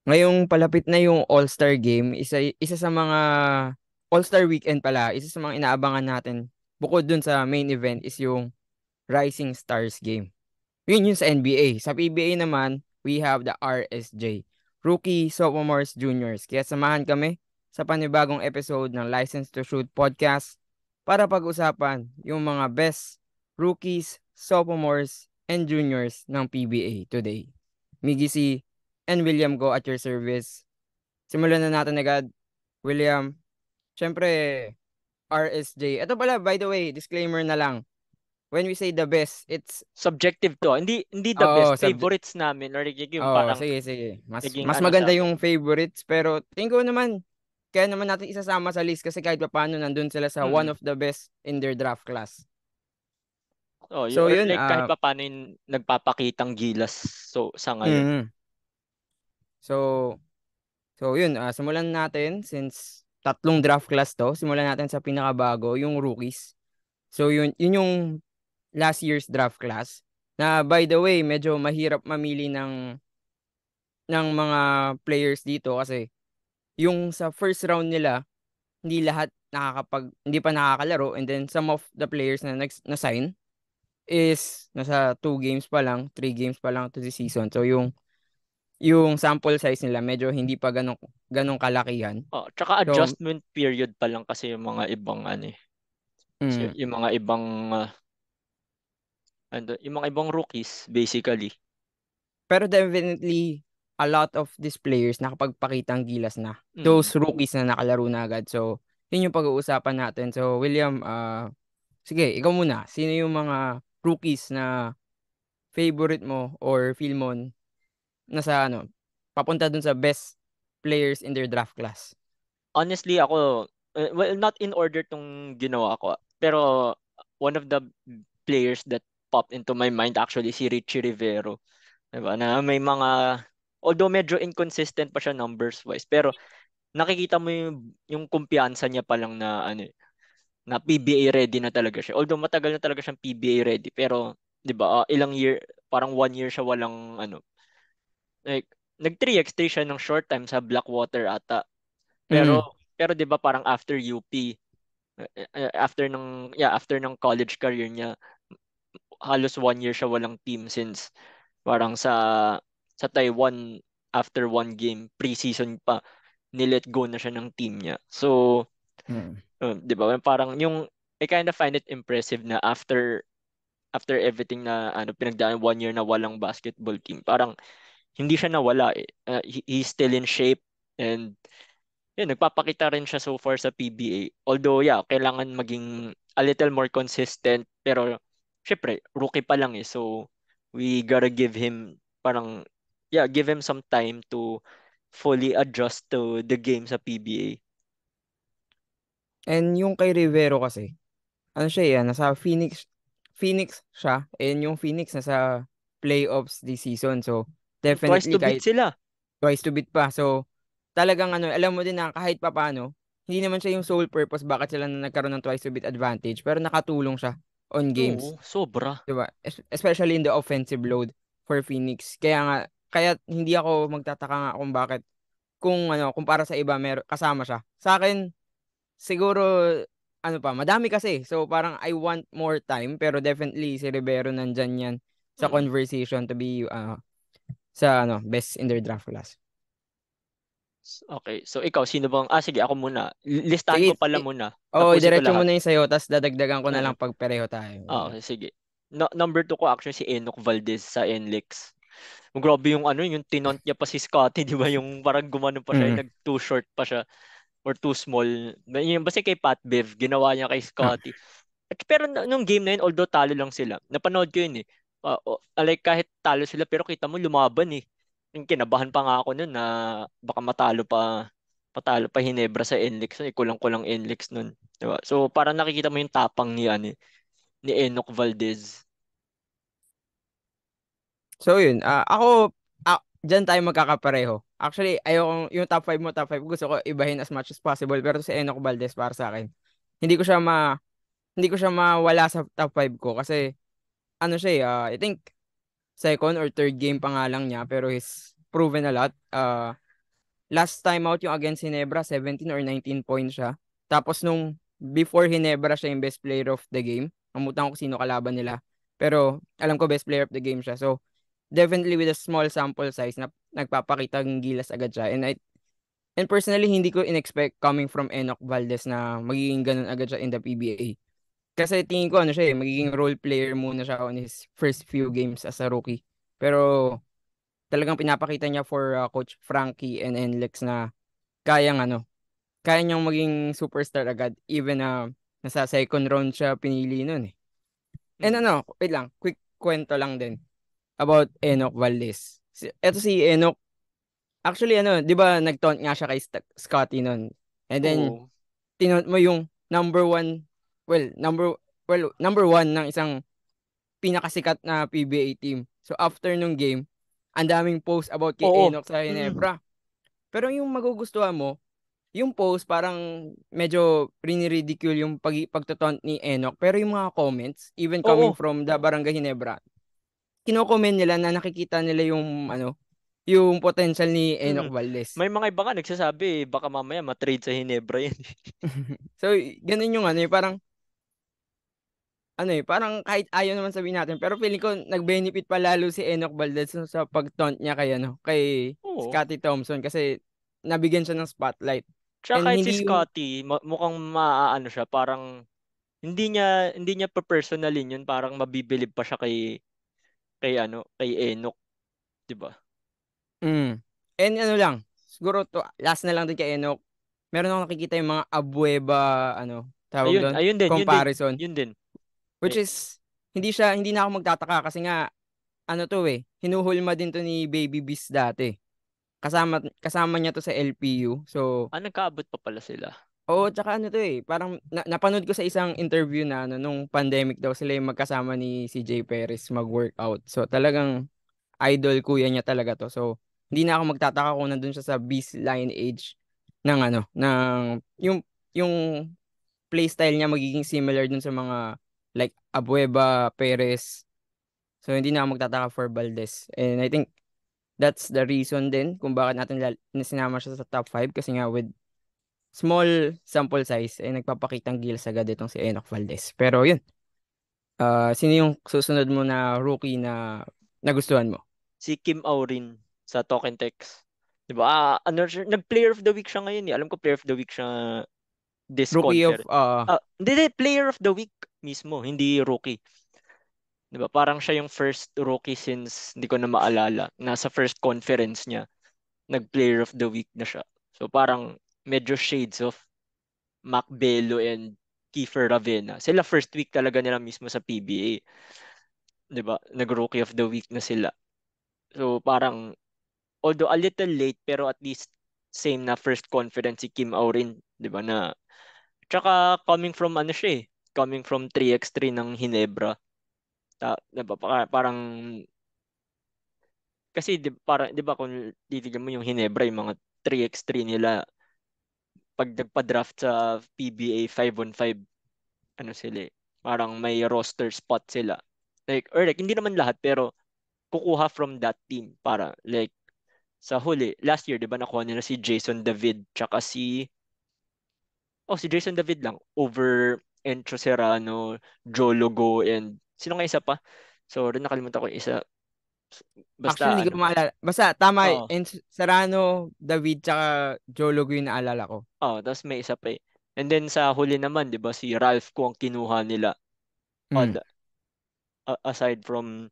ngayong palapit na yung All-Star game, isa sa mga All-Star weekend pala, isa sa mga inaabangan natin bukod dun sa main event is yung Rising Stars game. Yun yung sa NBA. Sa PBA naman, we have the RSJ, Rookie Sophomores Juniors. Kaya samahan kami sa panibagong episode ng License to Shoot podcast para pag-usapan yung mga best rookies, sophomores, and juniors ng PBA today. Miggy C and William go at your service. Simulan na natin agad. William, syempre, RSJ. Ito pala, by the way, disclaimer na lang. When we say the best, it's Subjective to. Hindi the Oo, best. Favorites namin or yung Oo, parang sige, sige. Mas naging mas ano sa maganda amin. yung favorites pero tingin ko naman kaya naman natin isasama sa list kasi kahit papaano nandun sila sa one Mm. of the best in their draft class. Oh, So or yun, like kahit pa paano yung nagpapakitang gilas so sa ngayon. mm, so yun, simulan natin since tatlong draft class to. Simulan natin sa pinakabago, yung rookies. So yun yung last year's draft class. Na by the way, medyo mahirap mamili ng mga players dito kasi yung sa first round nila hindi lahat hindi pa nakakalaro and then some of the players na sign is nasa 2 games pa lang, 3 games pa lang to the season. So yung sample size nila medyo hindi pa ganong kalakihan. Oh, tsaka So, adjustment period pa lang kasi yung mga ibang ano eh. So, mm, yung mga ibang yung mga ibang rookies basically. pero definitely a lot of these players nakapagpakita ang gilas na. Mm. Those rookies na nakalaro na agad. So, yun yung pag-uusapan natin. So, William, sige, ikaw muna. Sino yung mga rookies na favorite mo or feel mo nasa papunta dun sa best players in their draft class. Honestly ako, well, not in order tong ginawa ko, pero one of the players that popped into my mind actually si Richie Rivero. Diba? Na may mga, although medyo inconsistent pa siya numbers wise, pero nakikita mo yung kumpiyansa niya pa lang na ano eh, na PBA ready na talaga siya. Although matagal na talaga siyang PBA ready, pero 'di ba, ilang year, parang 1 year siya walang ano, like nag 3x3 siya ng short time sa Blackwater ata. Mm, Pero 'di ba parang after UP, after ng college career niya, halos 1 year siya walang team since parang sa Taiwan after one game preseason pa nilet go na siya ng team niya. So, mm. 'di ba? Parang yung I kind of find it impressive na after everything na ano pinagdaan 1 year na walang basketball team. Parang hindi siya nawala eh. He's still in shape and yun, nagpapakita rin siya so far sa PBA. Although, yeah, kailangan maging a little more consistent. Pero, syempre, rookie pa lang eh. So, we gotta give him, parang, yeah, give him some time to fully adjust to the game sa PBA. And yung kay Rivero kasi, ano siya yan, nasa Phoenix siya, and yung Phoenix nasa playoffs this season. So, Twice definitely to beat kahit sila. twice to beat pa. So, talagang alam mo din na kahit papaano, hindi naman siya yung sole purpose bakit sila na nagkaroon ng twice to beat advantage, pero nakatulong siya on games. Oo, sobra. Diba? Especially in the offensive load for Phoenix. Kaya hindi ako magtataka nga kung bakit kung para sa iba kasama siya. Sa akin siguro madami kasi. So parang I want more time pero definitely si Rivero nandyan yan sa Mm. conversation to be sa best in their draft class. Okay, so ikaw, sino bang, sige, ako muna. Listahan ko Sige, pala muna. i Tapusin ko diretso mo lahat. na yung sayo tapos dadagdagan ko na Uh, lang pag pareho tayo. okay, sige. Number 2 ko actually si Enoch Valdez sa NLEX. Grabe yung ano, yung tinont niya pa si Scottie, di ba? Yung parang gumano pa siya, yung Mm. nag too short pa siya or too small. Yung basta kay Pat Bev, ginawa niya kay Ah, Scottie. Pero nung game na yun, although talo lang sila, napanood ko yun eh. Like kahit talo sila, pero kita mo lumaban eh. Yung kinabahan pa nga ako nun na baka patalo pa Hinebra sa NLEX. Eh, kulang-kulang NLEX nun. Diba? So parang nakikita mo yung tapang ni Enoch Valdez. So yun, dyan tayo magkakapareho. Actually, yung top 5 mo, top 5 gusto ko ibahin as much as possible pero si Enoch Valdez para sa akin. Hindi ko siya ma hindi ko siya mawala sa top 5 ko kasi siya I think second or third game pa nga lang niya pero he's proven a lot. last time out yung against Hinebra, 17 or 19 points siya. Tapos nung before Hinebra siya yung best player of the game. Namutan ko sino kalaban nila. Pero alam ko best player of the game siya. So definitely with a small sample size na nagpapakita ng gilas agad siya. And personally hindi ko inexpect coming from Enoch Valdez na magiging ganun agad siya in the PBA. Kasi tingin ko ano siya magiging role player muna siya on his first few games as a rookie. Pero talagang pinapakita niya for Coach Frankie and Enlex na kayang ano, kaya niyang maging superstar agad even na nasa second round siya pinili nun eh. And Mm. ano, wait lang, quick kwento lang din about Enoch Valdez. Eto si Enoch, actually ano, 'di ba nag-taunt nga siya kay Scotty nun. And then Oo. tinaunt mo yung number one, well, number one ng isang pinakasikat na PBA team. So after nung game, ang daming post about kay Oo. Enoch sa Mm. Ginebra. Pero yung magugustuhan mo, yung post parang medyo rini-ridicule yung pagtotont ni Enoch. Pero yung mga comments, even coming Oo. from the Barangay Ginebra, kino-comment nila na nakikita nila yung ano, yung potential ni Enoch Mm. Valdez. May mga iba nga nagsasabi, baka mamaya matrade sa Hinebra yan. So, ganun yung ano, parang kahit ayaw naman sabihin natin, pero feeling ko nag-benefit pa lalo si Enoch Valdez sa pag-taunt niya kay Oo. Scottie Thompson kasi nabigyan siya ng spotlight. Tsaka And kahit si hindi yung Scotty, mukhang maaano siya, parang hindi niya pa-personalin yun, parang mabibilib pa siya kay Enoch, 'di ba? And ano lang, siguro to last na lang din kay Enoch. Meron akong nakikita yung mga Abueva, tawag Ayun, doon, ayun din, yun din, comparison. yun din. Which Eh, is, hindi na ako magtataka kasi nga, hinuhulma din to ni Baby Beast dati. Kasama niya to sa LPU. So, nagkaabot pa pala sila. oo, tsaka parang napanood ko sa isang interview na nung pandemic daw sila yung magkasama ni CJ Perez mag-workout. So, talagang idol kuya niya talaga to. So, hindi na ako magtataka kung nandun siya sa beast lineage yung playstyle niya magiging similar dun sa mga like Abueva, Perez. So, hindi na ako magtataka for Valdez. And I think that's the reason din kung bakit natin sinama siya sa top 5 kasi nga with small sample size ay nagpapakitang gilas agad itong si Enoch Valdez. Pero yun, sino yung susunod mo na rookie na nagustuhan mo? Si Kim Aurin sa Token Text. 'Di ba? Nag-player of the week siya ngayon eh. Alam ko player of the week siya this Rookie of conference. Hindi, player of the week mismo, hindi rookie. 'Di ba? Parang siya yung first rookie since hindi ko na maalala. Nasa first conference niya, nag-player of the week na siya. So parang medyo shades of Mac Bello and Kiefer Ravena. Sila first week talaga nila mismo sa PBA. 'Di ba? Nag-rookie of the week na sila. So parang although a little late pero at least same na first conference si Kim Aurin, 'di ba na tsaka coming from ano siya eh, coming from 3x3 ng Hinebra. 'Di ba parang kasi parang 'di ba kung titignan mo yung Hinebra yung mga 3x3 nila pag nagpa-draft sa PBA 5-on-5 ano sila eh, parang may roster spot sila. Like hindi naman lahat pero kukuha from that team para like sa huli last year 'di ba nakuha nila si Jason David tsaka si Jason David lang over Encho Serrano, Joe Logo and sino nga isa pa? Sorry nakalimutan ko yung isa. actually, Basta hindi ko ano. maalala. Basta, tama, Oo. Serrano, David, tsaka Jologo yung naalala ko. Tapos may isa pa eh. And then sa huli naman 'di ba si Ralph ko ang kinuha nila Hmm. on aside from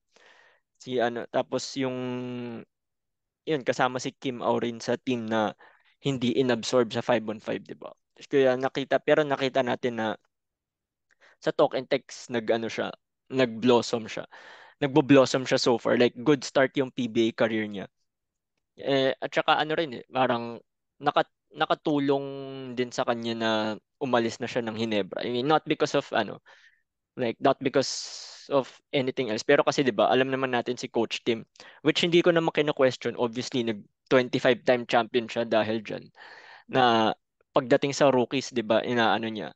si ano tapos yung yun kasama si Kim Aurin sa team na hindi inabsorb sa 5-on-5 'di ba? Kaya nakita natin na sa talk and text nag-ano siya, nag-blossom siya. Nagbo-blossom siya so far. Like good start yung PBA career niya. At saka ano rin eh, parang nakatulong din sa kanya na umalis na siya ng Hinebra. I mean, not because of ano, like not because of anything else. Pero kasi 'di ba, alam naman natin si Coach Tim, which hindi ko naman kina-question. Obviously, nag 25-time champion siya dahil diyan na pagdating sa rookies, 'di ba, inaano niya,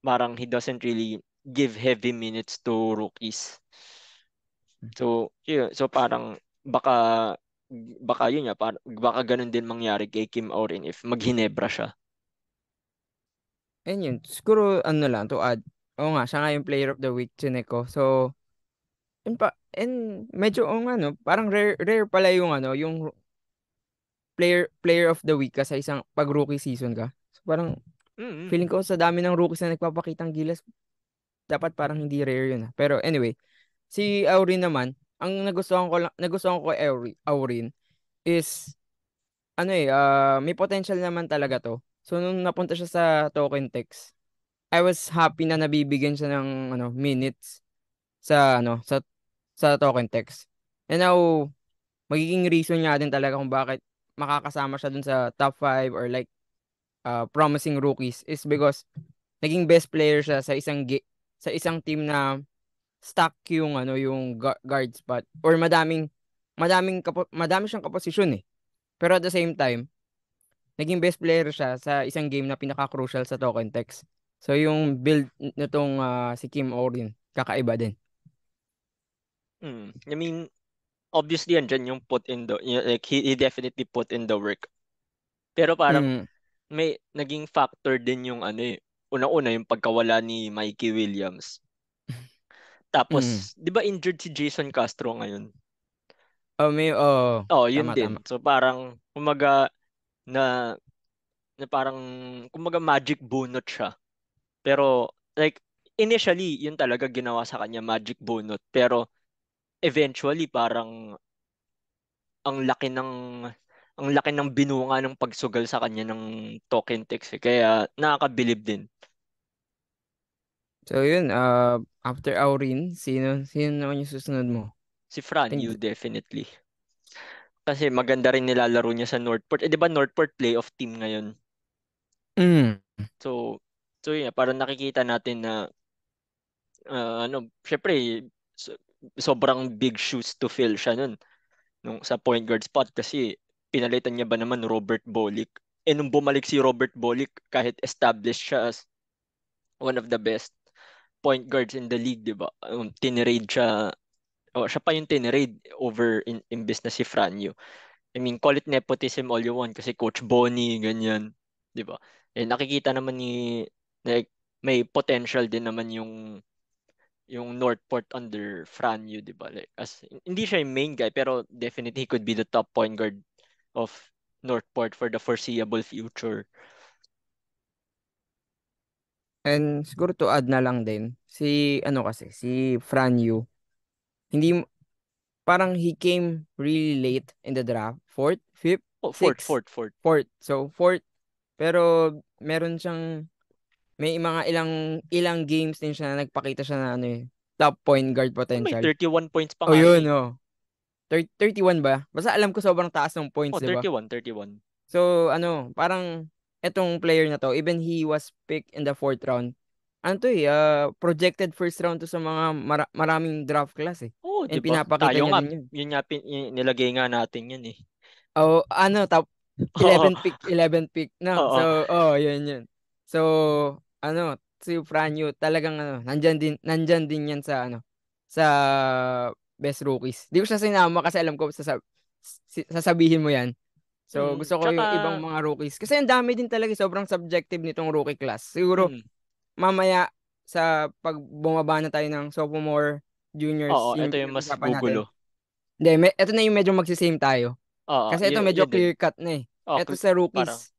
parang he doesn't really give heavy minutes to rookies. So, yun. So parang baka baka yun nga, baka ganun din mangyari kay Kim Orin if maghinebra siya. And yun, siguro ano lang to add. Oo nga, siya nga yung player of the week, Chineko. So, yun pa, and medyo, ano, parang rare pala yung ano, yung player of the week ka sa isang pag-rookie season ka. So, parang, Mm. feeling ko sa dami ng rookies na nagpapakitang gilas, dapat parang hindi rare yun. Pero anyway, si Aurin naman, ang nagustuhan ko kay Aurin is, ano may potential naman talaga to. So, nung napunta siya sa Token Text, I was happy na nabibigyan siya ng ano minutes sa token text. And now magiging reason nga din talaga kung bakit makakasama siya dun sa top 5 or like promising rookies is because naging best player siya sa isang team na stack yung yung guard spot or madami siyang kaposisyon eh. Pero at the same time, naging best player siya sa isang game na pinaka-crucial sa token text. So yung build nitong si Kim Orin, kakaiba din. I mean, obviously andyan yung like he definitely put in the work. Pero parang Mm, may naging factor din yung una-una yung pagkawala ni Mikey Williams. mm. Tapos, 'di ba injured si Jason Castro ngayon? Oh, yun Tama, din. tama. So parang kumaga na na parang kumaga magic bunot siya. Pero like initially, yun talaga ginawa sa kanya magic bunot. Pero eventually parang ang laki ng ang laki ng binunga ng pagsugal sa kanya ng token text. Kaya nakakabilib din. So yun, after Aurin, sino naman yung susunod mo? Si I think, Franyu definitely. Kasi maganda rin nilalaro niya sa Northport. 'Di ba Northport playoff team ngayon? mm, So, yun, parang nakikita natin na syempre sobrang big shoes to fill siya nun nung sa point guard spot kasi pinalitan niya ba naman Robert Bolick. Eh nung bumalik si Robert Bolick, kahit established siya as one of the best point guards in the league, 'di ba? Tinrade siya, siya pa yung tinrade over imbes na si Franyo. I mean, call it nepotism all you want kasi Coach Bonnie, ganyan, 'di ba? Eh nakikita naman ni like may potential din naman yung Northport under Franyu, 'di ba? Like, hindi siya yung main guy pero definitely he could be the top point guard of Northport for the foreseeable future. and siguro to add na lang din, si Fran Yu, hindi, parang he came really late in the draft. Fourth, fifth, Oh, fourth, sixth, fourth, fourth. fourth. So, fourth. Pero, may mga ilang games din siya na nagpakita siya na top point guard May potential. 31 points pa Oh, nga yun yun, eh. oh. 31 ba? Basta alam ko sobrang taas ng points, Oh, di ba? 31, 31. So, parang etong player na to, even he was picked in the fourth round, projected first round to sa mga maraming draft class eh. Oh, 'di And ba? pinapakita Tayo niya nga, din yun. yun nga nilagay nga natin yun eh. Oh, top Oo. 11 pick, no? Oo. So, yun. So, si Franyo talagang nandyan din yan sa sa best rookies. Di ko siya sinama kasi alam ko sasabihin mo yan. So, gusto ko Tsaka yung ibang mga rookies. Kasi ang dami din talaga, sobrang subjective nitong rookie class. Siguro, mm, mamaya, sa pag bumaba na tayo ng sophomore, juniors, oo, yun ito yung yung mas pinag-usapan natin. gugulo. Hindi, ito na yung medyo magsisame tayo. Oo, Kasi ito medyo yun din. clear cut na eh. Ito Okay, sa parang rookies,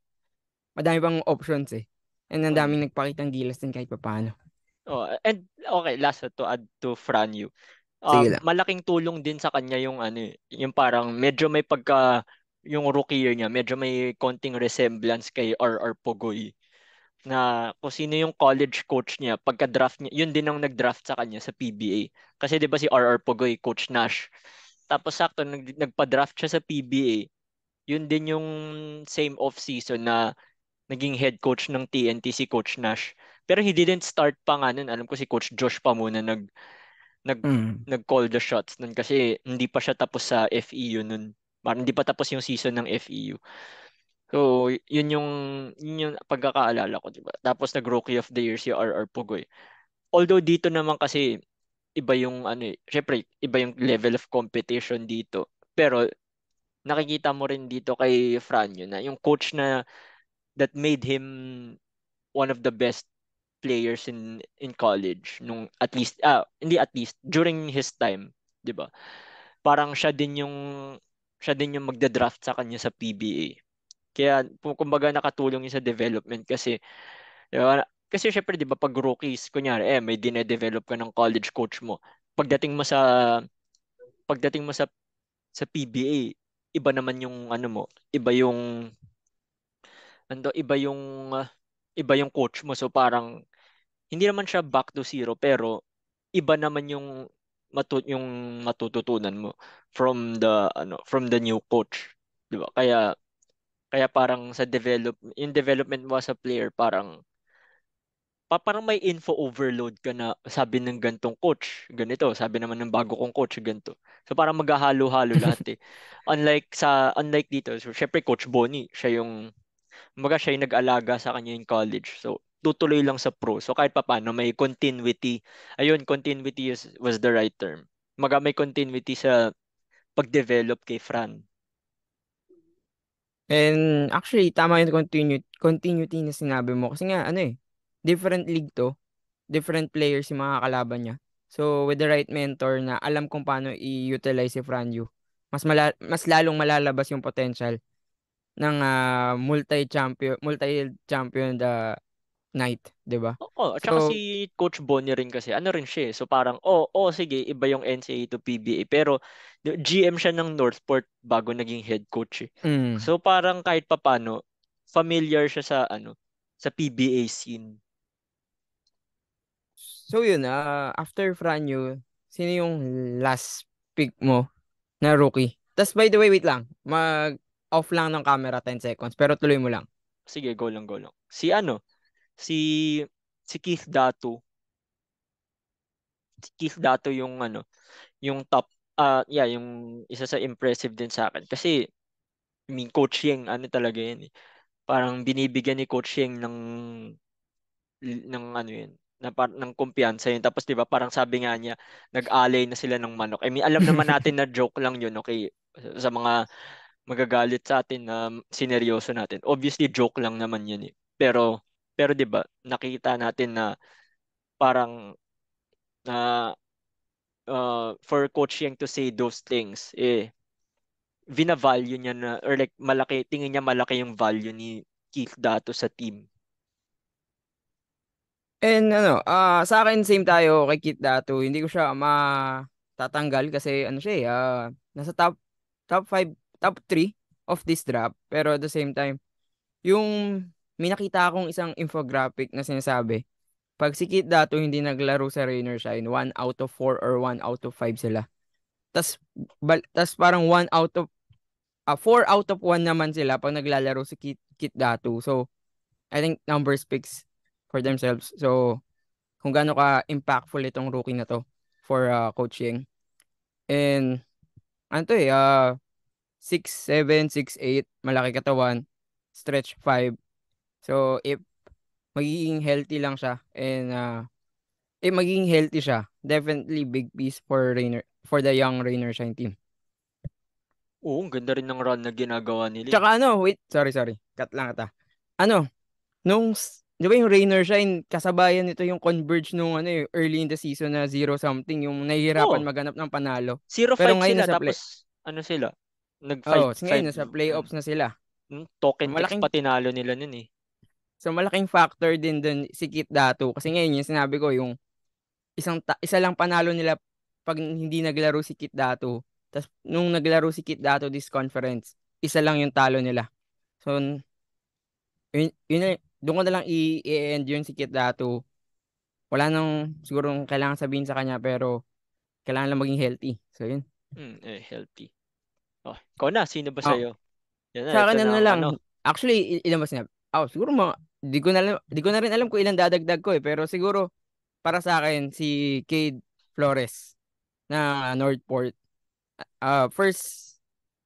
madami pang options eh. And ang mm. daming nagpakitang gilas din kahit papaano. Oh, and okay, last to add to Franyu. Sige lang. Malaking tulong din sa kanya yung yung parang medyo may yung rookie year niya, medyo may konting resemblance kay R.R. Pogoy na kung sino yung college coach niya pagka-draft niya, yun din ang nag-draft sa kanya sa PBA. Kasi 'di ba si R.R. Pogoy, Coach Nash. Tapos sakto nagpa-draft siya sa PBA. Yun din yung same off-season na naging head coach ng TNT si Coach Nash. Pero he didn't start pa nga nun. Alam ko si Coach Josh pa muna nag Mm. nag-call the shots nun kasi hindi pa siya tapos sa FEU nun. Parang hindi pa tapos yung season ng FEU. So, yun yung pagkakaalala ko, 'di ba? Tapos nag-Rookie of the Year si R.R. Pugoy. Although dito naman kasi iba yung syempre iba yung level of competition dito. Pero nakikita mo rin dito kay Franyo na yung coach na that made him one of the best players in college nung at least hindi at least during his time, 'di ba? Parang siya din yung magda-draft sa kanya sa PBA. Kaya kumbaga nakatulong yun sa development kasi 'di ba? Kasi syempre 'di ba pag rookies kunyari may dine-develop ka ng college coach mo. Pagdating mo sa pagdating mo sa PBA, iba naman yung ano mo, iba yung iba yung coach mo. So parang hindi naman siya back to zero pero iba naman yung matututunan mo from the new coach, 'di ba? Kaya parang yung development mo as a player parang may info overload ka na sabi ng gantong coach, ganito, sabi naman ng bago kong coach, ganito. So parang maghahalo-halo lahat eh. Unlike dito, so syempre Coach Bonnie, siya yung nag-alaga sa kanya in college. So tutuloy lang sa pro. So kahit papaano may continuity. Ayun, continuity was the right term. May continuity sa pag-develop kay Fran. And actually, tama yung continuity na sinabi mo. Kasi nga, ano eh, different league to, different players yung mga kalaban niya. So, with the right mentor na alam kung paano i-utilize si Franyu, mas lalong malalabas yung potential ng multi-champion the night, 'di ba? Oo, at saka So, si Coach Bonnie rin kasi, ano rin siya eh. So parang, sige, iba yung NCAA to PBA. Pero GM siya ng Northport bago naging head coach eh. mm, So parang kahit papano, familiar siya sa PBA scene. so yun, after Franyu, sino yung last pick mo na rookie? Tas by the way, wait lang. Off lang ng camera 10 seconds pero tuloy mo lang. Sige, go lang, go lang. Si, si Keith Datu. Si Keith Datu yung top, yung isa sa impressive din sa akin. Kasi, I mean, Coach Yeng, ano talaga yan eh. Parang binibigyan ni Coach Yeng ng ano yun, ng kumpiyansa yun. Tapos 'di ba parang sabi nga niya, nag-alay na sila ng manok. I mean, alam naman natin na joke lang yun, okay? Sa mga magagalit sa atin na sineryoso natin. Obviously joke lang naman yun eh. Pero 'di ba, nakita natin na parang na for Coach Yang to say those things vina-value niya na or like tingin niya malaki yung value ni Keith Dato sa team. And ano, sa akin same tayo kay Kit Datu. Hindi ko siya matatanggal kasi ano siya nasa top 5, top 3 of this draft. Pero at the same time, yung may nakita akong isang infographic na sinasabi, pag si Kit Datu hindi naglaro sa Rain or Shine, 1 out of 4 or 1 out of 5 sila. Tas parang 4 out of 1 naman sila pag naglalaro si Kit Datu. So, I think numbers speaks for themselves. So, kung gaano ka impactful itong rookie na to for coaching. And ano to 6'7", 6'8", malaki katawan, stretch 5. So if magiging healthy lang siya and if magiging healthy siya, definitely big piece for the young Rainer Shine team. Oo, ang ganda rin ng run na ginagawa nila eh. Tsaka ano, wait, sorry, cut lang ata. Ano, di ba yung Rainer Shine, kasabayan nito yung Converge nung early in the season na 0 something, yung nahihirapan Oo, maganap ng panalo. Pero 0-5 ngayon sila nasa play, tapos ano sila? Nag-5 oh, ngayon 5 nasa playoffs na sila. So token kicks pa malaking tinalo nila nun eh. so malaking factor din dun si Kit Datu kasi ngayon yung sinabi ko yung isa lang panalo nila pag hindi naglaro si Kit Datu. Tapos nung naglaro si Kit Datu this conference, isa lang yung talo nila. So doon ko na lang i-end yun si Kit Datu. Wala nang siguro kailangan sabihin sa kanya pero kailangan lang maging healthy. So yun. Healthy. Oh, ikaw na, sino ba Oh, sa'yo? Yan na, sa ito akin ano na na ang lang. ano. Actually, ilan ba sinabi? Siguro di ko na rin alam kung ilan dadagdag ko pero siguro para sa akin si Cade Flores na Northport. First,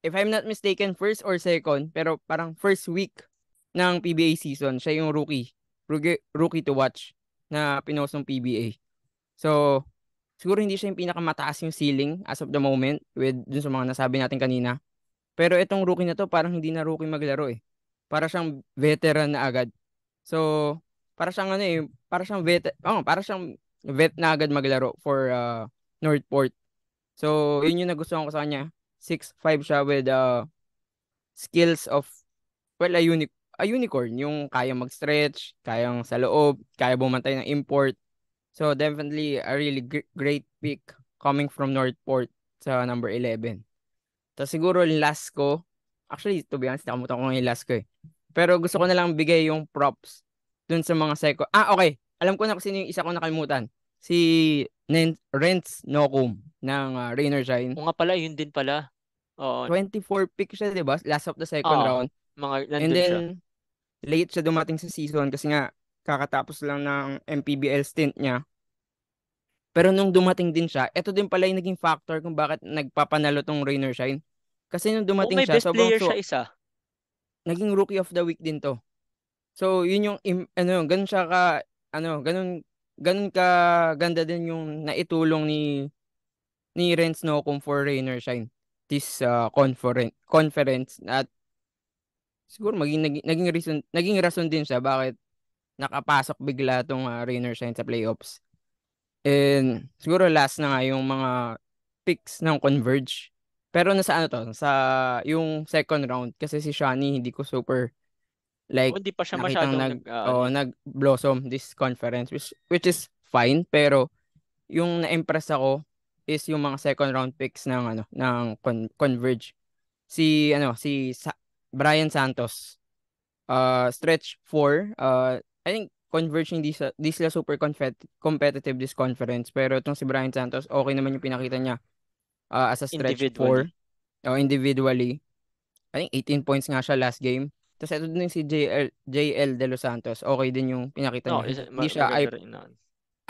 if I'm not mistaken, first or second, pero parang first week ng PBA season, siya yung rookie to watch na pinost ng PBA. So, siguro hindi siya yung pinakamataas yung ceiling as of the moment with dun sa mga nasabi natin kanina. Pero itong rookie na 'to parang hindi na rookie maglaro, eh. Para siyang veteran na agad. So, para siyang ano, eh, para siyang vet na agad maglaro for Northport. So, yun yung nagustuhan ko sa kanya. 6'5" siya with skills of, well, a unicorn. Yung kaya mag-stretch, kayang sa loob, kaya bumantay ng import. So, definitely a really great pick coming from Northport sa number 11. Tapos siguro last ko, actually, to be honest, nakalimutan ko nga yung last ko, eh. Pero gusto ko na lang bigay yung props dun sa mga okay. Alam ko na kung sino yung isa ko nakalimutan. Si Renz Nokum ng Rainer Shine. O nga pala, yun din pala. Oo. 24 pick siya, di ba? Last of the second Oo. round. Mga And nandun siya. then, late siya dumating sa season kasi nga, kakatapos lang ng MPBL stint niya. Pero nung dumating din siya, ito din pala yung naging factor kung bakit nagpapanalo tong Rainer Shine. Kasi nung Oh, dumating may siya, best player siya isa. naging rookie of the week din to. So, yun yung, ganun siya ka, ganun ka ganda din yung naitulong ni Renz Nocum for Rainer Shine. This conference at siguro naging rason din siya bakit nakapasok bigla tong Rainer Shine sa playoffs. And siguro last na nga yung mga picks ng Converge. Pero nasa ano to, sa yung second round kasi si Shani hindi ko super Oh, like hindi pa siya nakitang masyadong ano eh. nag-blossom this conference, which is fine, pero yung na-impress ako is yung mga second round picks ng Converge. Brian Santos, stretch 4. I think Converge hindi sila super competitive this conference, pero itong si Brian Santos okay naman yung pinakita niya as a stretch Individually. 4 o individually. I think 18 points nga siya last game. Tapos ito din si JL De Los Santos. Okay din yung pinakita No, niya. Hindi siya maganda rin na.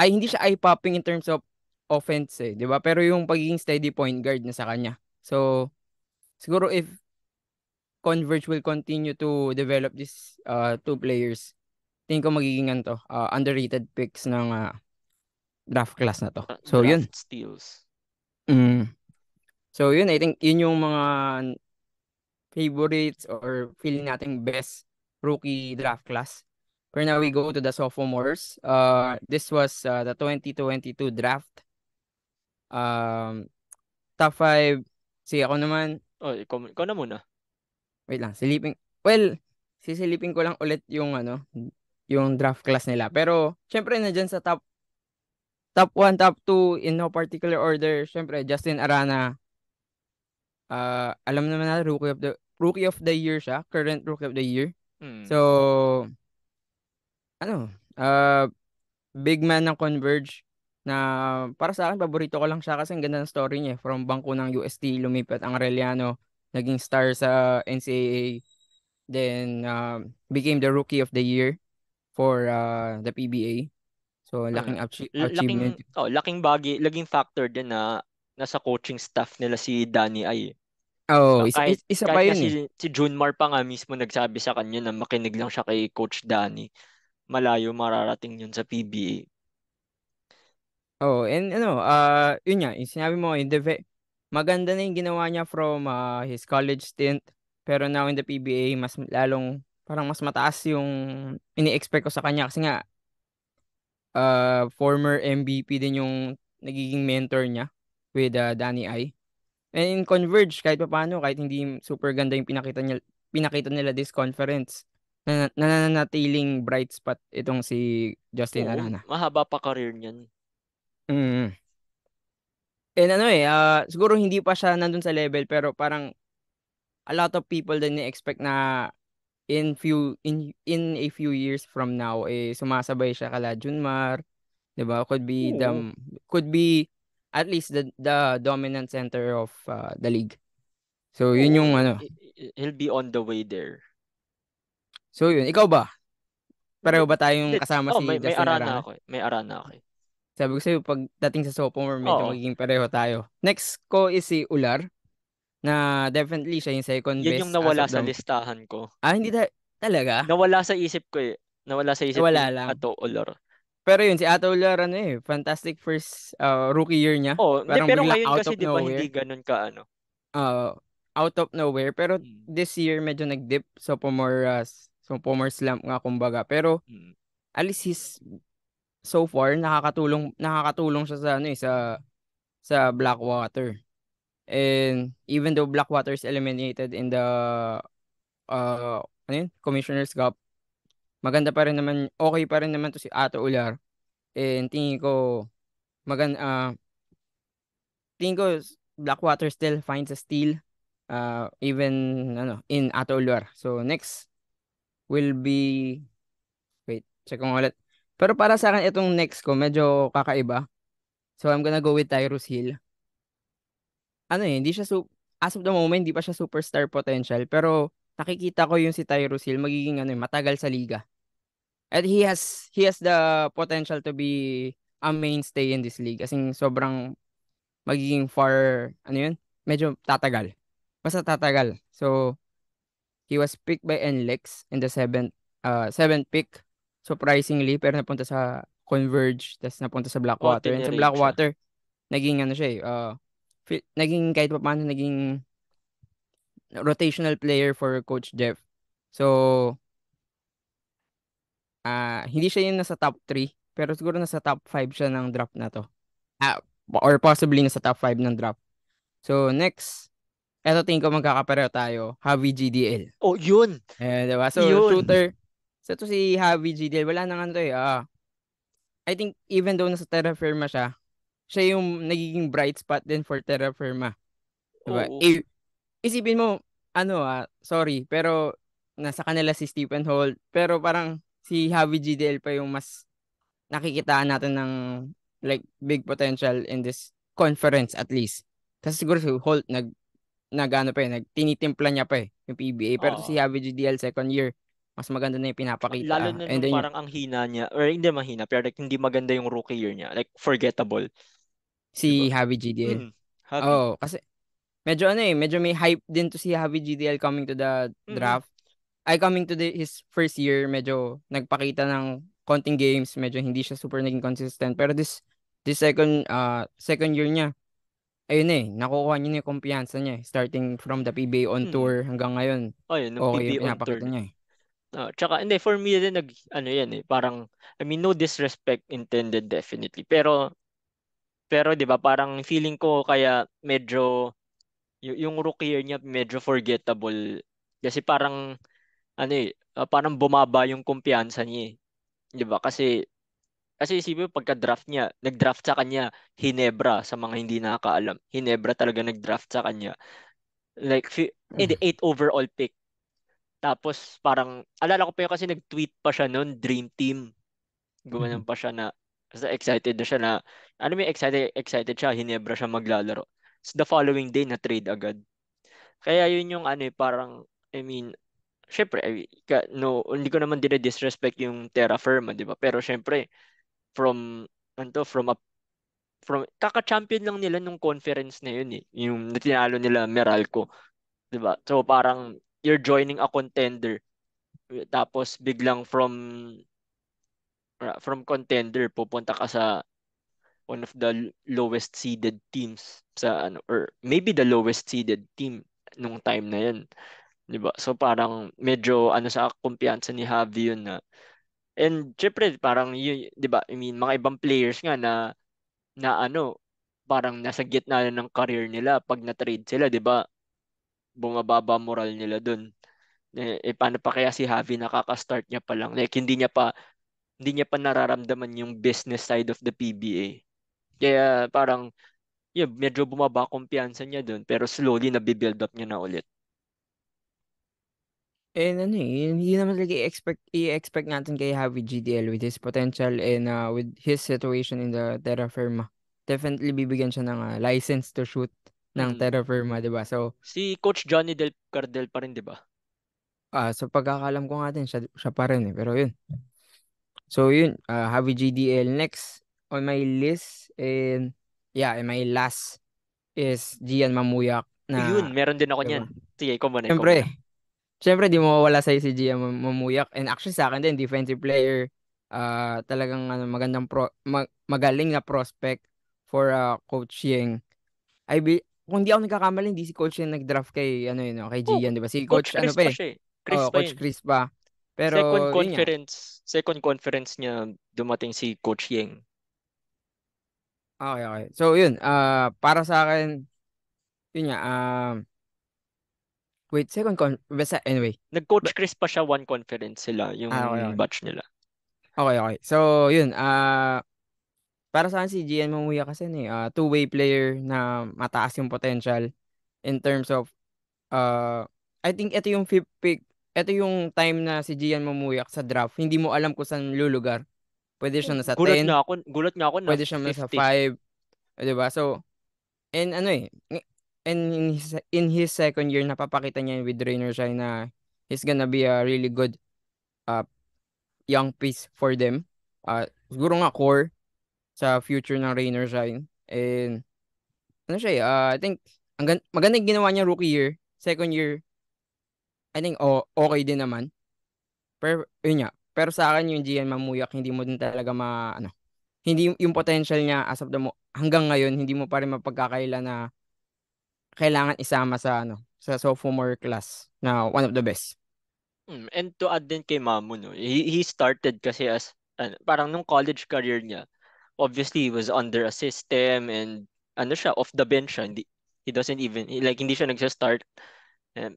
hindi siya eye-popping in terms of offense, eh, 'di ba? Pero yung pagiging steady point guard na sa kanya. So, siguro if Converge will continue to develop these two players, tingin ko magiging underrated picks ng draft class na to. So, yun. Draft steals. Mm. So, yun. I think yun yung mga favorites or feeling nating best rookie draft class. For now, we go to the sophomores. This was the 2022 draft. Um, Top 5. Si ako naman, Oh, ikaw na muna. wait lang, sisilipin ko lang ulit yung draft class nila. Pero, syempre, nandyan sa top 1, top 2, in no particular order. Syempre, Justin Arana, alam naman na rookie of the year siya, current rookie of the year. Hmm. So, ano, big man ng Converge na para sa akin, paborito ko lang siya kasi ang ganda ng story niya, eh. From bangko ng UST, lumipat ang Arellano, naging star sa NCAA, then became the rookie of the year for the PBA. So, Ano, laking achievement. laking bagay, laging factor din na nasa coaching staff nila si Danny Ay. Oh, Kahit isa pa kahit nga yun, eh. si Junmar pa nga mismo nagsabi sa kanya na makinig lang siya kay Coach Danny. Malayo mararating yun sa PBA. Oh, and yun nga, yung sinabi mo, maganda na yung ginawa niya from his college stint, pero now in the PBA, parang mas mataas yung ini-expect ko sa kanya kasi nga, former MVP din yung nagiging mentor niya with Danny Ai. And in Converge, kahit pa paano, kahit hindi super ganda yung pinakita nila this conference, nananatiling bright spot itong si Justin Oo, Arana. mahaba pa career niyan. Mm. And siguro hindi pa siya nandun sa level pero parang a lot of people din expect na in a few years from now sumasabay siya kala Junmar, 'di ba? Oo. Could be at least the dominant center of the league. So yun Oo, yung he'll be on the way there. So yun, ikaw ba? Hindi, Pareho ba tayong hindi. kasama Oh, si may Justin arana Arana? ako eh. May arana ako eh. Sabi ko sa'yo, pagdating sa sophomore, medyo Oo. magiging pareho tayo. Next ko is si Ular, na definitely siya yung second Yan yung best as nawala of sa the... listahan ko. Hindi talaga? Nawala sa isip ko eh. Nawala sa isip ko Wala yung lang. Ato Olor. Pero yun, si Ato Ular, fantastic first rookie year niya. Oh, hindi Parang pero biglang ngayon out kasi of 'di ba hindi nowhere. ganoon ka ano. Uh, out of nowhere. Pero Mm, this year medyo nag-dip. Sophomore slump nga kumbaga. Pero mm, at least so far nakakatulong siya sa ano eh, sa Blackwater. And even though Blackwater is eliminated in the ano yun, Commissioner's Cup, maganda pa rin naman, okay pa rin naman to si Ato Ular. And magan uh, tingin ko Blackwater still finds a steal even ano in Ato Ular. So next will be wait, check ko nga ulit. Pero para sa akin itong next ko medyo kakaiba. So I'm gonna go with Tyrus Hill. Ano eh, hindi siya as of the moment, hindi pa siya superstar potential, pero nakikita ko yung si Tyrus Hill magiging ano, matagal sa liga. And he has the potential to be a mainstay in this league. Kasi sobrang magiging far, ano yun? Medyo tatagal. Basta tatagal. So, he was picked by NLEX in the seventh pick. Surprisingly, pero napunta sa Converge, tapos napunta sa oh, Blackwater. And sa tinirade siya. Blackwater, naging ano siya naging kahit pa paano naging rotational player for Coach Jeff. So, hindi siya yung nasa top 3, pero siguro nasa top 5 siya ng draft na to. Or possibly nasa top 5 ng draft. So, next, eto tingin ko magkakapareho tayo, Javi GDL. Oh, yun! Diba? So, Yun! shooter. So, to si Javi GDL, wala nang ano to eh. I think even though nasa Terra Firma siya yung nagiging bright spot din for Terra Firma. Diba? Oo. Isipin mo, sorry, pero nasa kanila si Stephen Holt, pero parang si Javi GDL pa yung mas nakikitaan natin ng like big potential in this conference at least. Kasi siguro si Holt nagano pa nagtinitimpla niya pa yung PBA, pero to si Oo. Javi GDL second year, mas maganda na yung Lalo pinapakita. na And nung then parang ang hina niya, or hindi mahina, pero like, hindi maganda yung rookie year niya. Like, forgettable. Di ba? si Javi GDL. Happy. Oh, kasi medyo may hype din to si Javi GDL coming to the Mm-mm. draft. Coming to his first year, medyo nagpakita ng konting games, medyo hindi siya super naging consistent. Pero this second year niya, ayun nakukuha niya na yung kumpiyansa niya. Starting from the PBA on Mm. tour hanggang ngayon, Ayun, nung okay yung PB on tour, pinapakita di ba? niya. Tsaka, hindi, for me din, ano yan parang, I mean, no disrespect intended definitely. Pero, di ba, parang feeling ko kaya medyo, yung rookie year niya medyo forgettable. Kasi parang, parang bumaba yung kumpiyansa niya. Di ba? Kasi isipin mo, pagka-draft niya, nag-draft sa kanya, Hinebra, sa mga hindi nakakaalam. Hinebra talaga nag-draft sa kanya. Like, Mm. 8 overall pick. Tapos, parang, alala ko pa yun kasi nag-tweet pa siya noon, Dream Team. Gumanon pa siya na, basta excited na siya na, excited siya, Hinebra siya maglalaro. So, the following day, na-trade agad. Kaya yun yung parang, I mean, syempre, no, hindi ko naman disrespect yung Terra Firma, di ba? Pero syempre, from, from kaka-champion lang nila nung conference na yun yung tinalo nila Meralco, 'di ba? So parang you're joining a contender, tapos biglang from contender pupunta ka sa one of the lowest seeded teams sa or maybe the lowest seeded team nung time na yun, 'di ba? So parang medyo sa kumpiyansa ni Javi yun na, and syempre parang yun, 'di ba? I mean, mga ibang players nga na parang nasa gitna na ng career nila pag na-trade sila, 'di ba? Bumababa moral nila dun. Paano pa kaya si Javi nakaka-start niya pa lang? Like hindi niya pa nararamdaman yung business side of the PBA. Kaya parang medyo bumaba kumpiyansa niya dun, pero slowly na-build up niya na ulit. And hindi naman talaga i-expect natin kay Javi GDL with his potential and with his situation in the Terra Firma. Definitely bibigyan siya ng license to shoot ng Mm. Terra Firma, 'di ba? So, Si Coach Johnny Del Cardel pa rin, 'di ba? sa pagkakalam ko nga din, siya pa rin Pero yun. So yun, Javi GDL next on my list. And yeah, and my last is Gian Mamuyak Yun, na, meron din ako niyan. diba? Sige, ikaw muna, ikaw muna. Siyempre, siyempre di mawawala sa'yo si Gian Mamuyak. And actually sa akin din, defensive player. Talagang magandang magaling na prospect for Coach Yeng. kung hindi ako nagkakamali, hindi si coach yung nag-draft kay, ano yun, kay Oh, Gian, di ba? Si Coach coach, ano Chris pa pa eh. siya eh. Chris Oh, pa Coach yun. Chris pa. Pero, yun nga. Second conference niya dumating si Coach Yeng. Okay, okay. So, yun. Para sa akin, yun nga. Wait, basta, anyway. Nag-Coach Ba- Chris pa siya one conference sila, yung Okay, okay. batch nila. Okay, okay. So, yun. Para sa akin si Gian Mamuya kasi, two-way player na mataas yung potential in terms of, I think ito yung fifth pick. Ito yung time na si Gian Mamuya sa draft. Hindi mo alam kung saan lulugar. Pwede siya nasa 10, Gulat nga ako na pwede siya nasa 50. 5, 'di ba? So, and ano and in his second year napapakita niya with Rainer Shine na he's gonna be a really good uh, young piece for them. Siguro nga core sa future ng Rainer Shine. And ano siya I think maganda yung ginawa niya rookie year. Second year, I think okay din naman. Pero yun nga. Pero sa akin yung Gian Mamuyak hindi mo din talaga hindi yung potential niya as of hanggang ngayon hindi mo pa rin mapagkakaila na kailangan isama sa sophomore class na one of the best. And to add din kay Mamu, no, he started kasi as, parang nung college career niya, obviously he was under a system and ano siya, off the bench siya. He doesn't even, like hindi siya nagsa-start.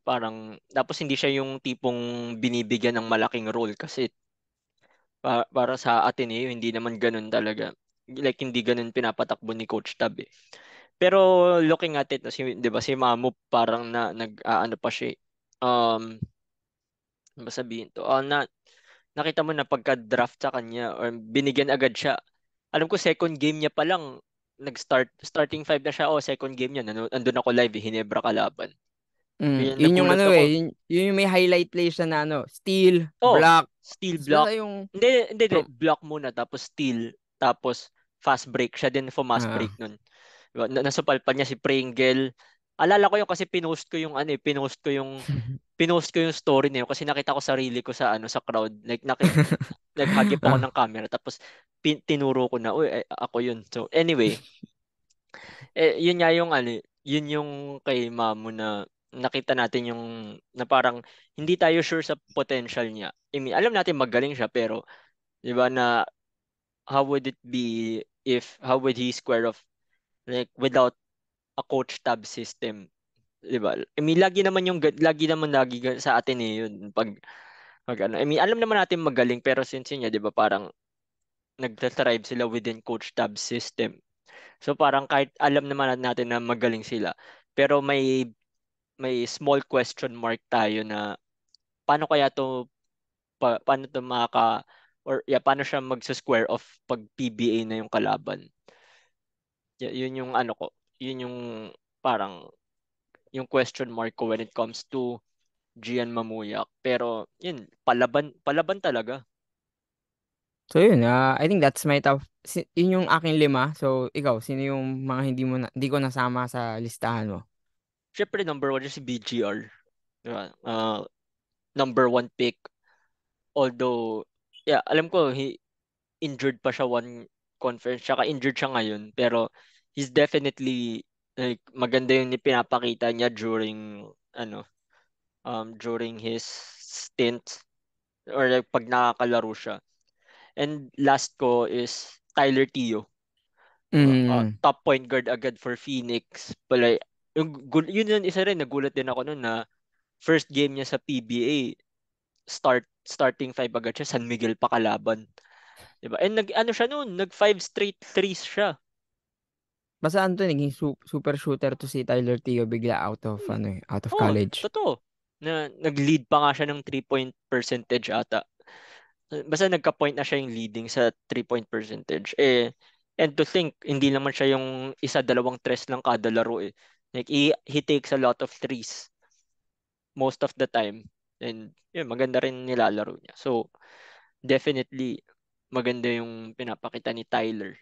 Parang, tapos hindi siya yung tipong binibigyan ng malaking role kasi para sa Ateneo, hindi naman ganun talaga. Like, hindi ganun pinapatakbo ni Coach Tab eh. Pero looking at it, no, 'di ba si Mamu parang ano pa siya, ano ba sabihin to? Nakita mo na pagka-draft sa kanya or binigyan agad siya. Alam ko second game niya pa lang starting five na siya. Oh, second game niya nandun ako live, Hinebra kalaban. Yun, Yun yung nagulat ako. yun yung may highlight play siya na steal, Oh, block, steal tapos basta block. yung Hindi. from Block muna, tapos steal, tapos fast break. Siya din fast break ah nun. Diba? Nasupalpan niya si Pringle. Alala ko yung kasi pinost ko yung story na yun kasi nakita ko sarili ko sa crowd. Like, naghagip ako ah ng camera tapos tinuro ko na, uy, ako yun. So, anyway, yun nga yung yun yung kay Mamu na nakita natin yung na parang hindi tayo sure sa potential niya. I mean, alam natin magaling siya pero 'di ba na how would it be if how would he square off like without a coach tab system, 'di ba? I mean, lagi sa atin eh yun pag ano. I mean, alam naman natin magaling pero since yun, 'di ba, parang nagtatribe sila within coach tab system. So parang kahit alam naman natin na magaling sila, pero may small question mark tayo na paano kaya paano to or yeah, paano siya magsa-square off pag PBA na yung kalaban. Yun yung ano ko, yun yung parang yung question mark ko when it comes to Gian Mamuyak. Pero yun, palaban talaga. so yun I think that's my top yun yung aking lima. So ikaw sino yung mga hindi ko nasama sa listahan mo? Syempre number one is si BGR. Diba? Number one pick. Although, yeah, alam ko injured pa siya one conference. Tsaka injured siya ngayon. Pero he's definitely like maganda yung pinapakita niya during his stint or like pag nakakalaro siya. And last ko is Tyler Tio. Mm. Top point guard agad for Phoenix. Pala, yun isa rin, nagulat din ako noon na first game niya sa PBA, starting five agad siya, San Miguel pa kalaban. Diba? And ano siya noon, nag five straight threes siya. Basta ano to, naging super shooter to si Tyler Teo bigla Hmm. out of Oh, college. totoo. Nag-lead pa nga siya ng 3-point percentage ata. Basta nagka-point na siya yung leading sa 3-point percentage. And to think, hindi naman siya yung isa, dalawang tres lang kada laro eh. Like, he takes a lot of threes most of the time. And yun, maganda rin nilalaro niya. So, definitely, maganda yung pinapakita ni Tyler.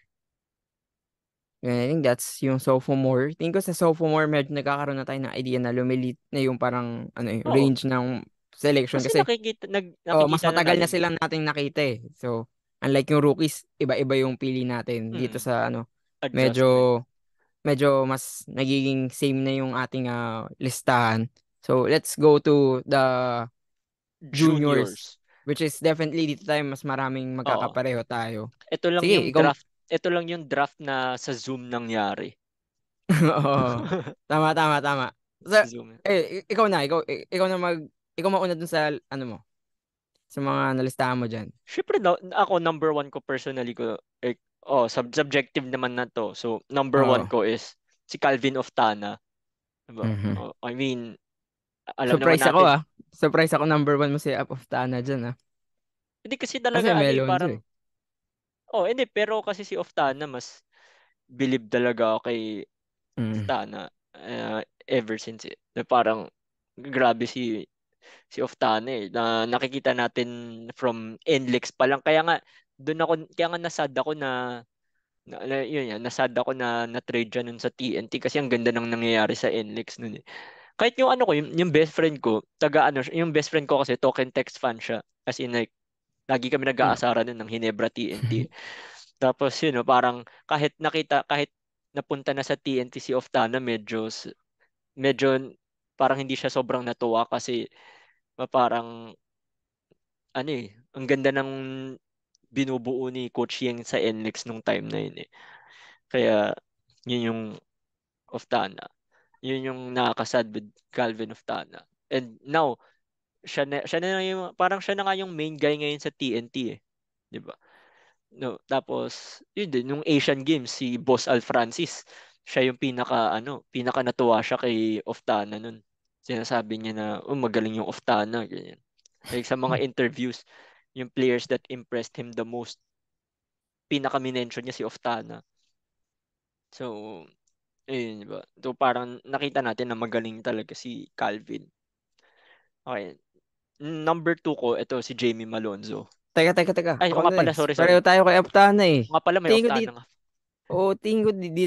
And I think that's yung sophomore. Tingin ko sa sophomore, medyo nagkakaroon na tayo ng idea na lumilit na yung parang Oo. range ng selection. Kasi Kasi mas nakikita na matagal na natin. silang nating nakita eh. So, unlike yung rookies, iba-iba yung pili natin dito Hmm, sa medyo adjustment. medyo mas nagiging same na yung ating listahan. So, let's go to the juniors, Juniors. which is definitely dito tayo mas maraming Oo. magkakapareho tayo. Ito lang Sige, yung ikaw. draft. Ito lang yung draft na sa Zoom nangyari. Oo. Tama, tama, tama. Sa, Sa Zoom. ikaw na, ikaw na ikaw mauna dun sa, ano mo, sa mga nalistahan mo dyan. Siyempre, ako number one ko personally ko, subjective naman na to. So, number one Oo. ko is si Calvin Oftana. Diba? Mhm. Oh, I mean, alam naman Surprise ako natin, Surprise ako number one mo si Up of Tana dyan hindi kasi Kasi talaga, ano eh, Melonzo parang, eh. hindi, pero kasi si Oftana, mas believe talaga ako kay Mm. Oftana ever since eh. Na parang, grabe si Oftana eh, na nakikita natin from NLEX pa lang. Kaya nga nasad ako yun yan, nasad ako na trade siya nun sa TNT kasi ang ganda ng nangyayari sa NLEX nun eh. Kahit yung ano ko, yung best friend ko, yung best friend ko kasi token text fan siya. As in like, lagi kami Mm. nag-aasara nun ng Hinebra TNT. Tapos yun, no, parang kahit napunta na sa TNT si Oftana, medyo parang hindi siya sobrang natuwa kasi parang ano eh, ang ganda ng binubuo ni Coach Yeng sa NLEX nung time na yun eh. Kaya yun yung Oftana. Yun yung nakakasad with Calvin Oftana. And now, siya na yung parang siya na nga yung main guy ngayon sa TNT eh, 'di ba? No, tapos yun din nung Asian Games si Boss Al Francis, siya yung pinaka natuwa siya kay Oftana nun. Sinasabi niya na, oh, magaling yung Oftana, ganyan. Like sa mga interviews, yung players that impressed him the most, pinaka-mention niya si Oftana. So, ayun, 'di ba? So parang nakita natin na magaling talaga si Calvin. Okay. Number two ko, ito si Jamie Malonzo. Teka. Ay, Ako ako nga pala, next. sorry. Pareho tayo kay Aptana eh. Nga pala, may Tingin ko Oftana dito, nga. tingin ko hindi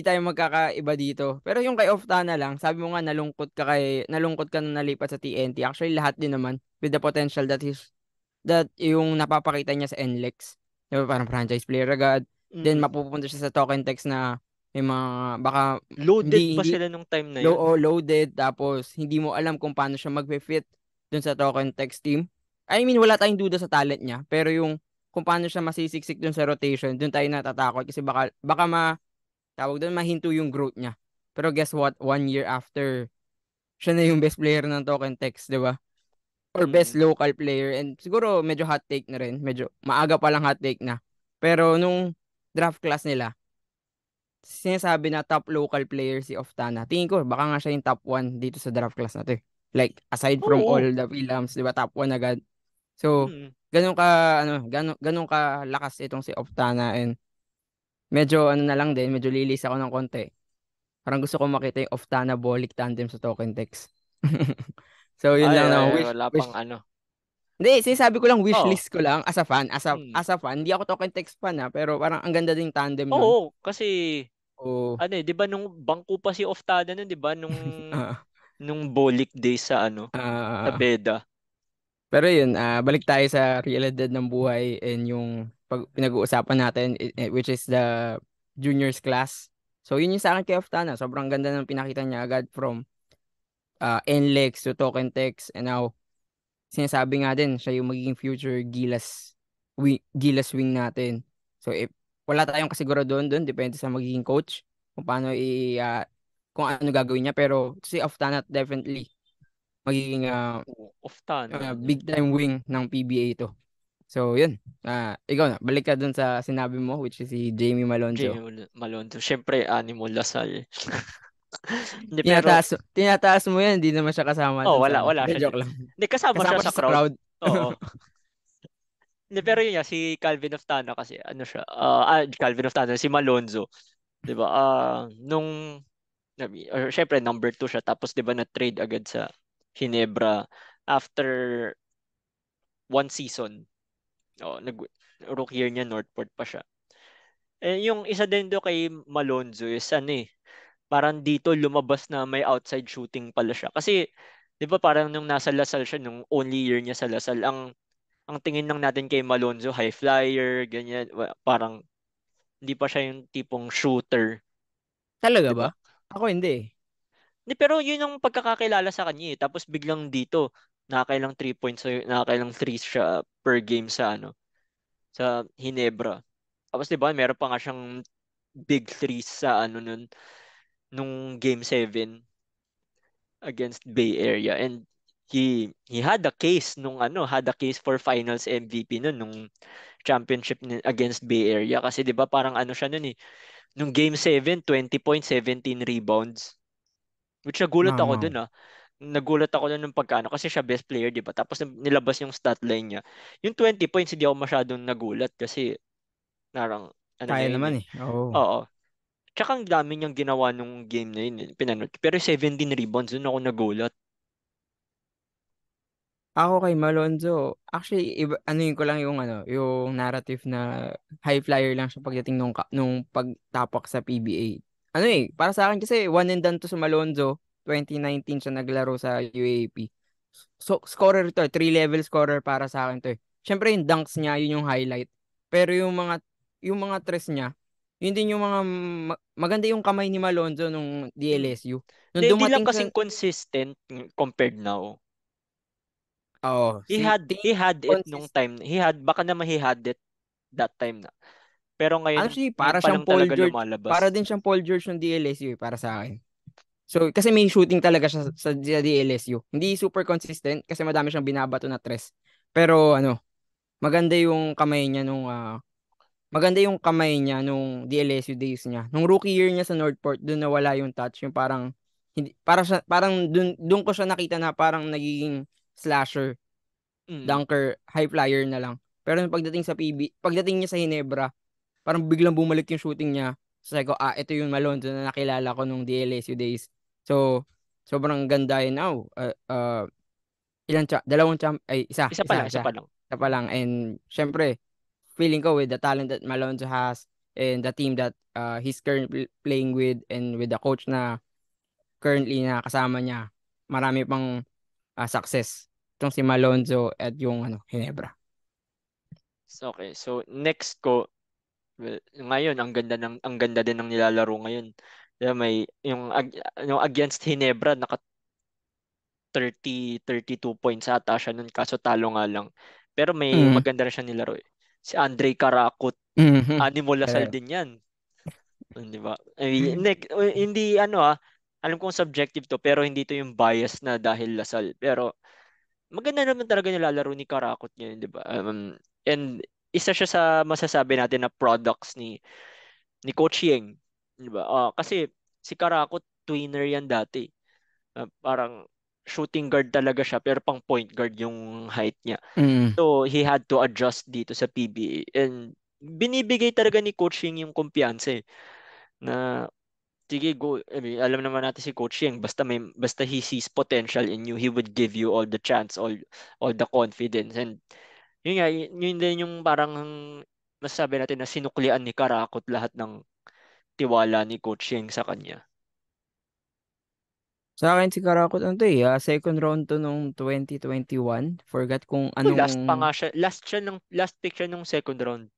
tayo magkakaiba dito. Pero yung kay Oftana lang, sabi mo nga nalungkot ka na nalipat sa TNT. Actually, lahat din naman with the potential that yung napapakita niya sa NLEX. Diba, parang franchise player agad. Then Mm-mm. mapupunta siya sa token text na may mga baka Loaded hindi pa hindi sila nung time na low yun. o loaded tapos hindi mo alam kung paano siya magfe-fit dun sa token text team. I mean, wala tayong duda sa talent niya, pero yung kung paano siya masisiksik dun sa rotation, dun tayo natatakot kasi baka tawag dun mahinto yung growth niya. Pero guess what? 1 year after, siya na yung best player ng token text, di ba? Or best Mm. local player. And siguro medyo hot take na rin. Medyo maaga pa lang hot take na. Pero nung draft class nila, sinasabi na top local player si Oftana. Tingin ko, baka nga siya yung top 1 dito sa draft class na to eh. Like, aside from all Oo. the Philams, di ba, top 1 agad. So, Mm. ganun ka lakas itong si Oftana and medyo ano na lang din, medyo lilis ako ng konti. Parang gusto ko makita yung Oftana Bolic tandem sa token text. So, yun lang na Wala pang ano. Hindi, sinasabi ko lang Oo. wishlist ko lang as a fan, Mm. as a fan. Hindi ako token text fan pero parang ang ganda ding tandem nun. Oo, kasi Oh, ano eh, 'di ba nung bangko pa si Oftana nun, 'di ba ah, nung Bolik days sa ah, Beda. pero yun, balik tayo sa realidad ng buhay and yung pinag-uusapan natin, which is the juniors class. So, yun yung sa akin kay Oftana. Sobrang ganda ng pinakita niya agad from NLEX to Token Text and now sinasabi nga din siya yung magiging future Gilas wing natin. So if wala tayong kasiguro doon depende sa magiging coach kung paano kung ano gagawin niya pero si Oftana definitely magiging Oo, Oftana, ano. big time wing ng PBA to. So yun. Ikaw na balik ka doon sa sinabi mo which is si Jamie Malonzo. Jamie Malonzo. Siyempre, Animal Lasal. Hindi, pero, Tinataas mo yan, hindi naman siya kasama oh, doon sa wala siya joke dyan. lang. Hindi, kasama siya Kasama sa siya sa crowd. crowd. Oo. Hindi, pero yun nga, si Calvin Oftana kasi, ano siya, Calvin Oftana, si Malonzo, di ba, or syempre, number two siya, tapos di ba, na-trade agad sa Ginebra after 1 season. Oh, rookie year niya, Northport pa siya. Eh, yung isa din do kay Malonzo is parang dito lumabas na may outside shooting pala siya. Kasi, di ba parang nung nasa Lasal siya, nung only year niya sa Lasal, ang tingin lang natin kay Malonzo, high flyer, ganyan. Parang hindi pa siya yung tipong shooter. Talaga 'di ba? ba? Ako hindi eh. Hindi, pero yun ang pagkakakilala sa kanya eh. Tapos biglang dito, nakakailang 3 points, nakakailang threes siya per game sa sa Hinebra. Tapos 'di ba, meron pa nga siyang big threes sa nung game 7 against Bay Area, and he had a case had a case for finals MVP nung championship against Bay Area, kasi 'di ba parang siya nun eh, nung game 7 20 points, 17 rebounds, which nagulat ako Mamaw. dun ah. Nagulat ako dun nung pagkano, kasi siya best player 'di ba, tapos nilabas yung stat line niya, yung 20 points, hindi ako masyadong nagulat kasi parang Kaya niya yun naman eh. eh. Oo. Oo. Tsaka ang dami niyang ginawa nung game na yun, pinanood. Pero 17 rebounds, dun ako nagulat. Ako kay Malonzo, actually, iba, anuin ko lang yung yung narrative na high flyer lang siya pagdating nung pagtapak sa PBA. Ano eh, para sa akin kasi one and done to sa Malonzo, 2019 siya naglaro sa UAAP. So, scorer to, three level scorer para sa akin to eh. Siyempre yung dunks niya, yun yung highlight. Pero yung mga tres niya, yun din yung maganda yung kamay ni Malonzo nung Mm. DLSU. Nung Hindi lang dumating siya, kasing consistent compared now. oh, He tingin had it nung consist. time. Baka naman he had it that time na. Pero Ano ngayon, siya, ngayon para pa siyang lang Paul talaga George, para lumalabas. din siyang Paul George ng DLSU para sa akin. So, kasi may shooting talaga siya sa DLSU. Hindi super consistent kasi madami siyang binabato na tres. Pero maganda yung kamay niya nung DLSU days niya. Nung rookie year niya sa Northport, doon nawala yung touch, yung parang hindi parang doon ko siya nakita na parang nagiging slasher, Mm. dunker, high flyer na lang. Pero nung pagdating niya sa Hinebra, parang biglang bumalik yung shooting niya. So sabi ko, ito yung Malonzo na nakilala ko nung DLSU days. So, sobrang ganda yun now. Dalawang champ, ay, isa, Isa pa isa, lang, isa isa. pa lang. Isa pa lang. And, syempre, feeling ko with the talent that Malonzo has and the team that he's currently playing with and with the coach na currently na kasama niya, marami pang success. Itong si Malonzo at yung Hinebra. So, okay. So, next ko, well, ngayon, ang ganda din ng nilalaro ngayon. Diba, may, yung against Hinebra, naka 32 points ata siya nun, kaso talo nga lang. Pero may Mm. maganda na siya nilaro eh. Si Andre Karakot, Mhm. Animo Lasal Correct. din yan. Di ba? Hindi alam kong subjective to, pero hindi to yung bias na dahil Lasal. Pero maganda naman talaga nilalaro ni Karakot ngayon, di ba? And isa siya sa masasabi natin na products ni Coach Yeng, di ba? Kasi si Karakot, twinner yan dati. Parang shooting guard talaga siya, pero pang point guard yung height niya. Mm. So he had to adjust dito sa PBA, and binibigay talaga ni coaching yung kumpiyansa eh, na sige go. I mean, alam naman natin si Coach Yang, basta he sees potential in you, he would give you all the chance, all the confidence. And yun nga, yun din yung parang masasabi natin na sinuklian ni Karakot lahat ng tiwala ni Coach Yang sa kanya. Sa akin si Karakot second round to nung 2021. Forgot kung Last pa anong nga siya, last pick siya nung second round.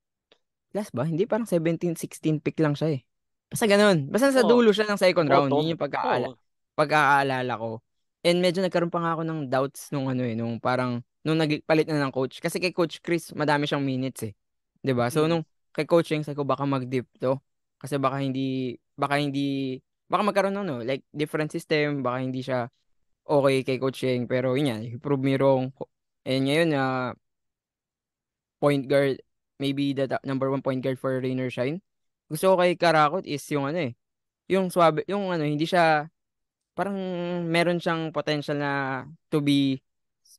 last ba? Hindi, parang 17, 16 pick lang siya eh. Basta ganun. Basta sa Oh, dulo siya ng second round. bottom. Yun yung Oh. pagkakaalala ko. And medyo nagkaroon pa nga ako ng doubts nung nung parang, nung nagpalit na ng coach. Kasi kay Coach Chris, madami siyang minutes eh. 'Di ba? So Mm. nung kay Coach Yung, sabi ko baka mag-dip to. Kasi baka magkaroon ng like different system, baka hindi siya okay kay Coach Yung. Pero yun yan, he proved me wrong. And ngayon, point guard, maybe the number one point guard for Rainer Shine. Gusto ko kay Karakot is yung yung swabe, yung hindi siya, parang meron siyang potential na to be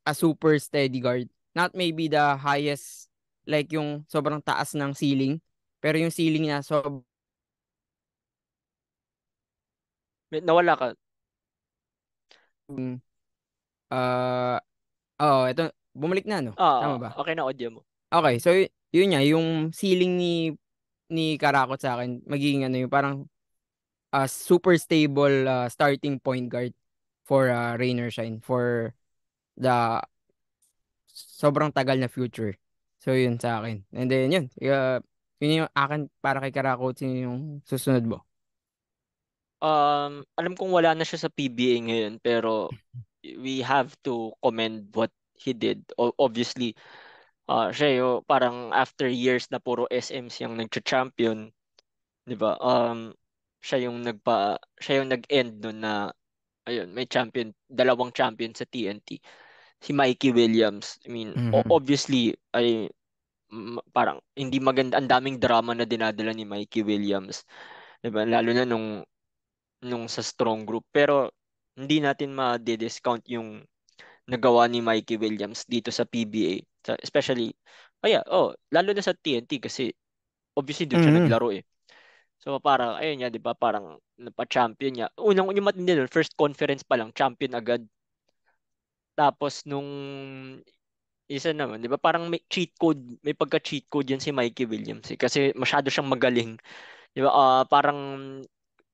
a super steady guard. Not maybe the highest, like yung sobrang taas ng ceiling, pero yung ceiling niya, so, Nawala ka. uh, oh, ito, bumalik na, no? Tama ba? Okay na audio mo. Okay, so yun niya, yung ceiling ni Karakot sa akin, magiging yung parang a super stable starting point guard for Rainer Shine for the sobrang tagal na future. So yun sa akin. And then yun. Yun yung akin para kay Karakot, sino yung susunod mo. Alam kong wala na siya sa PBA ngayon, pero we have to commend what he did. Obviously, siya yung parang after years na puro SM siyang nagcha-champion, 'di ba? Siya yung nag-end nun na ayun, may champion, dalawang champion sa TNT. Si Mikey Williams. I mean, Mhm. obviously ay parang hindi maganda, ang daming drama na dinadala ni Mikey Williams. 'Di ba? Lalo na nung sa strong group. Pero hindi natin ma-discount yung nagawa ni Mikey Williams dito sa PBA. Especially, lalo na sa TNT kasi obviously doon siya Mhm. naglaro eh. So parang, ayun nga, di ba, parang napa-champion niya. Yung matindi nun, first conference pa lang, champion agad. Tapos nung isa naman, di ba, parang may cheat code, may pagka-cheat code yan si Mikey Williams eh. Kasi masyado siyang magaling. Di ba, parang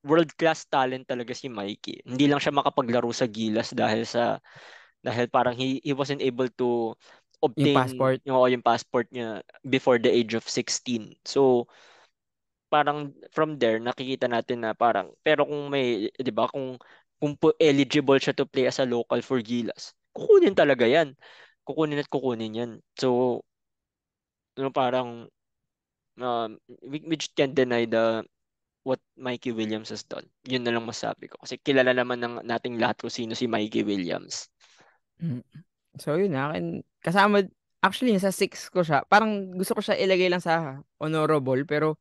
world-class talent talaga si Mikey. Hindi lang siya makapaglaro sa Gilas dahil parang he wasn't able to Yung obtain passport. yung passport niya before the age of 16. So parang from there nakikita natin na parang, pero kung may, 'di ba, kung eligible siya to play as a local for Gilas, kukunin talaga 'yan. Kukunin at kukunin 'yan. So parang we just can't deny the what Mikey Williams has done. Yun na lang masabi ko. Kasi kilala naman nating lahat kung sino si Mikey Williams. Mm. So yun, akin kasama, actually nasa 6 ko siya. Parang gusto ko siya ilagay lang sa honorable, pero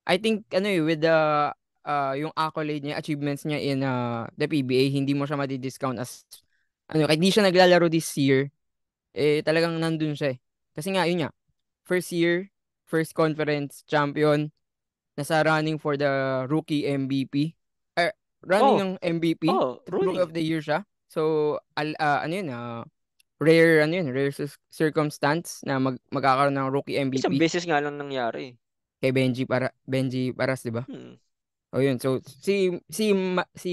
I think ano with the yung accolade niya, achievements niya in the PBA, hindi mo siya madi-discount as kahit di siya naglalaro this year, talagang nandun siya eh. Kasi nga yun nga, first year, first conference champion, nasa running for the rookie MVP. Running Oh, ng MVP, rookie running. of the year siya. So ano yun, rare rare circumstance na magkakaroon ng rookie Isang MVP beses nga lang nangyari. kay Benji Paras, 'di ba? Hmm. O yun. So si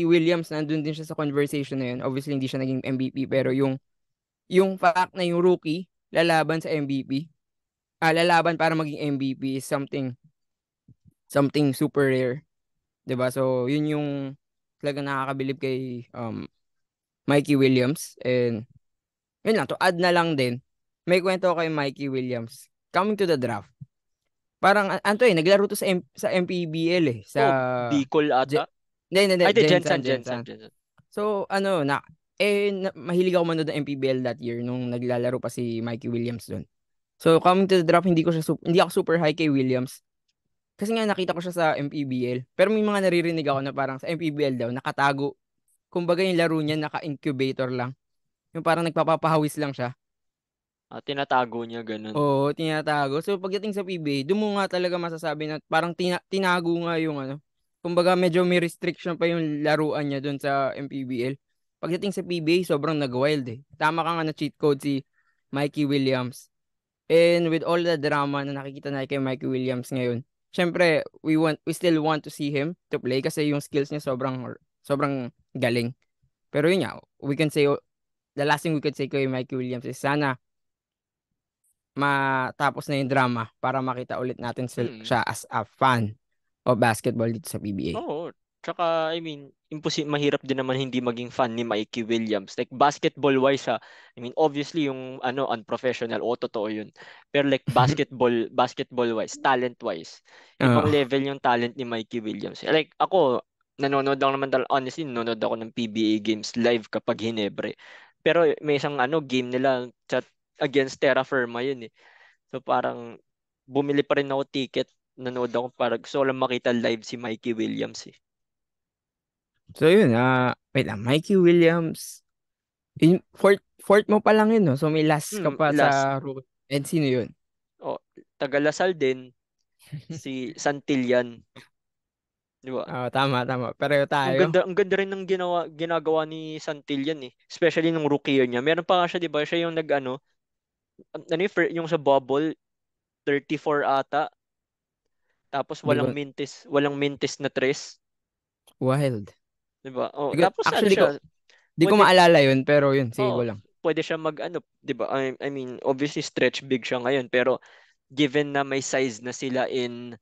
Williams nandun din siya sa conversation na yun. Obviously hindi siya naging MVP, pero yung fact na yung rookie lalaban sa MVP, lalaban para maging MVP is something super rare, 'di ba? So yun yung talaga nakakabilib kay Mikey Williams. And yun lang, to add na lang din, may kwento ko kay Mikey Williams. Coming to the draft. Parang, anto naglaro to sa MPBL sa, Oh, Bicol ata. hindi, Ay, di, Gensan, Jensen, Gensan. Jensen. So, mahilig ako manood ng MPBL that year nung naglalaro pa si Mikey Williams doon. So, coming to the draft, hindi ako super high kay Williams. Kasi nga nakita ko siya sa MPBL. Pero may mga naririnig ako na parang sa MPBL daw, nakatago. Kumbaga yung laro niya, naka-incubator lang. Yung parang nagpapapahawis lang siya. Tinatago niya ganun. Oo, tinatago. So pagdating sa PBA, doon mo nga talaga masasabi na parang tinago nga yung Kumbaga medyo may restriction pa yung laruan niya doon sa MPBL. Pagdating sa PBA, sobrang nag-wild eh. Tama ka nga na cheat code si Mikey Williams. And with all the drama na nakikita na kay Mikey Williams ngayon, syempre we still want to see him to play kasi yung skills niya sobrang sobrang galing. Pero yun nga, the last thing we could say kay Mikey Williams is sana matapos na yung drama para makita ulit natin Hmm. siya as a fan of basketball dito sa PBA. Oo. Tsaka, I mean, mahirap din naman hindi maging fan ni Mikey Williams. Like, basketball-wise, I mean, obviously, yung, unprofessional, totoo yun. Pero, like, basketball-wise, talent-wise, ibang Oo. level yung talent ni Mikey Williams. Like, ako, nanonood lang naman, honestly, nanonood ako ng PBA games live kapag Hinebre. Pero, may isang, game nila, against Terra Firma yun eh. So, parang, bumili pa rin ako ticket, nanood ako para gusto ko lang makita live si Mikey Williams eh. So yun, wait lang, Mikey Williams, fourth mo pa lang yun, no? So may last ka pa Last, sa rookie. And sino yun? oh, taga Lasal din, si Santillan, di ba? Tama. Pareho tayo. Ang ganda rin ng ginagawa ni Santillan eh. Especially nung rookie year niya. Meron pa nga siya, di ba? Siya yung yung sa bubble, 34 ata. Tapos Di ko, walang mintis na tres, wild. di ba? Oh, Di ko, tapos actually, di ko pwede, maalala yun, pero yun, sige oh, ko lang. pwede siya di ba? I mean, obviously stretch big siya ngayon, pero given na may size na sila in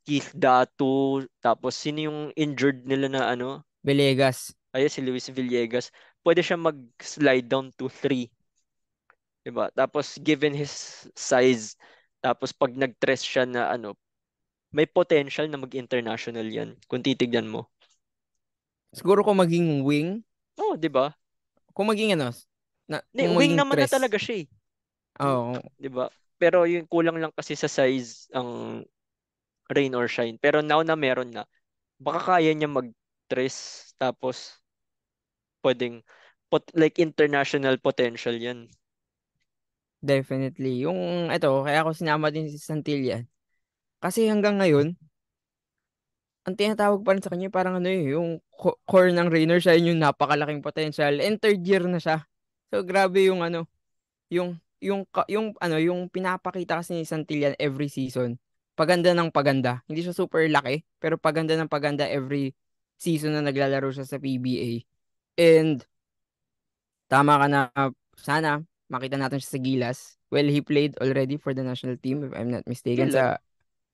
Keith Datu, tapos sino yung injured nila na Villegas. Ayun si Luis Villegas. Pwede siya mag-slide down to 3, 'di ba? Tapos given his size, tapos pag nag-tres siya na ano, may potential na mag-international 'yan kung titignan mo. Siguro kung maging wing, Oh, 'di ba? kung maging ano, Hindi, kung wing maging naman na tres. talaga siya eh. Oo, 'Di ba? Pero yung kulang lang kasi sa size ang rain or shine. Pero now na meron na, baka kaya niya mag-tres tapos pwedeng like international potential 'yan. definitely. Yung ito, kaya ako sinama din si Santillan. Kasi hanggang ngayon, ang tinatawag pa rin sa kanya parang ano yung core ng Rainer siya yung napakalaking potential. And third year na siya. So grabe yung ano, yung ano, yung pinapakita kasi ni Santillan every season. Paganda ng paganda. Hindi siya super laki, pero paganda ng paganda every season na naglalaro siya sa PBA. And tama ka na, sana makita natin siya sa Gilas. Well, he played already for the national team if I'm not mistaken Kailan? sa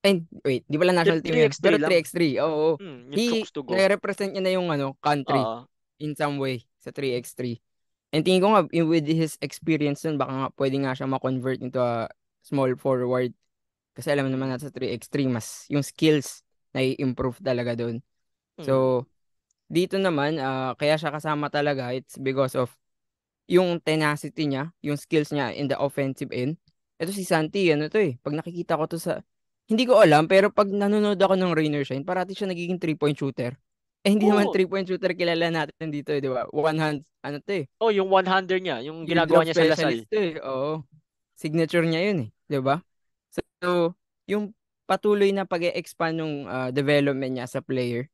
ay, wait, di pala national team yun. 3x3 Pero lang. 3x3, oo. Yung He, chooks to go. nare-represent niya na yung ano, country Oo. in some way sa 3x3. And tingin ko nga, with his experience nun, baka nga, pwede nga siya ma-convert into a small forward. Kasi alam naman Mm. natin sa 3x3, mas yung skills na i-improve talaga doon. Mm. So, dito naman, kaya siya kasama talaga, it's because of yung tenacity niya, yung skills niya in the offensive end. Ito si Santi, ano to pag nakikita ko to sa, hindi ko alam, pero pag nanonood ako ng Rain or Shine, parati siya nagiging 3-point shooter. Eh, hindi naman Oo. 3-point shooter kilala natin dito, di ba? One hand, ano to Oh, yung 100 niya, yung field ginagawa drop niya sa Lasal. specialist to Oo. Signature niya yun di ba? So, yung patuloy na pag-expand ng development niya sa player,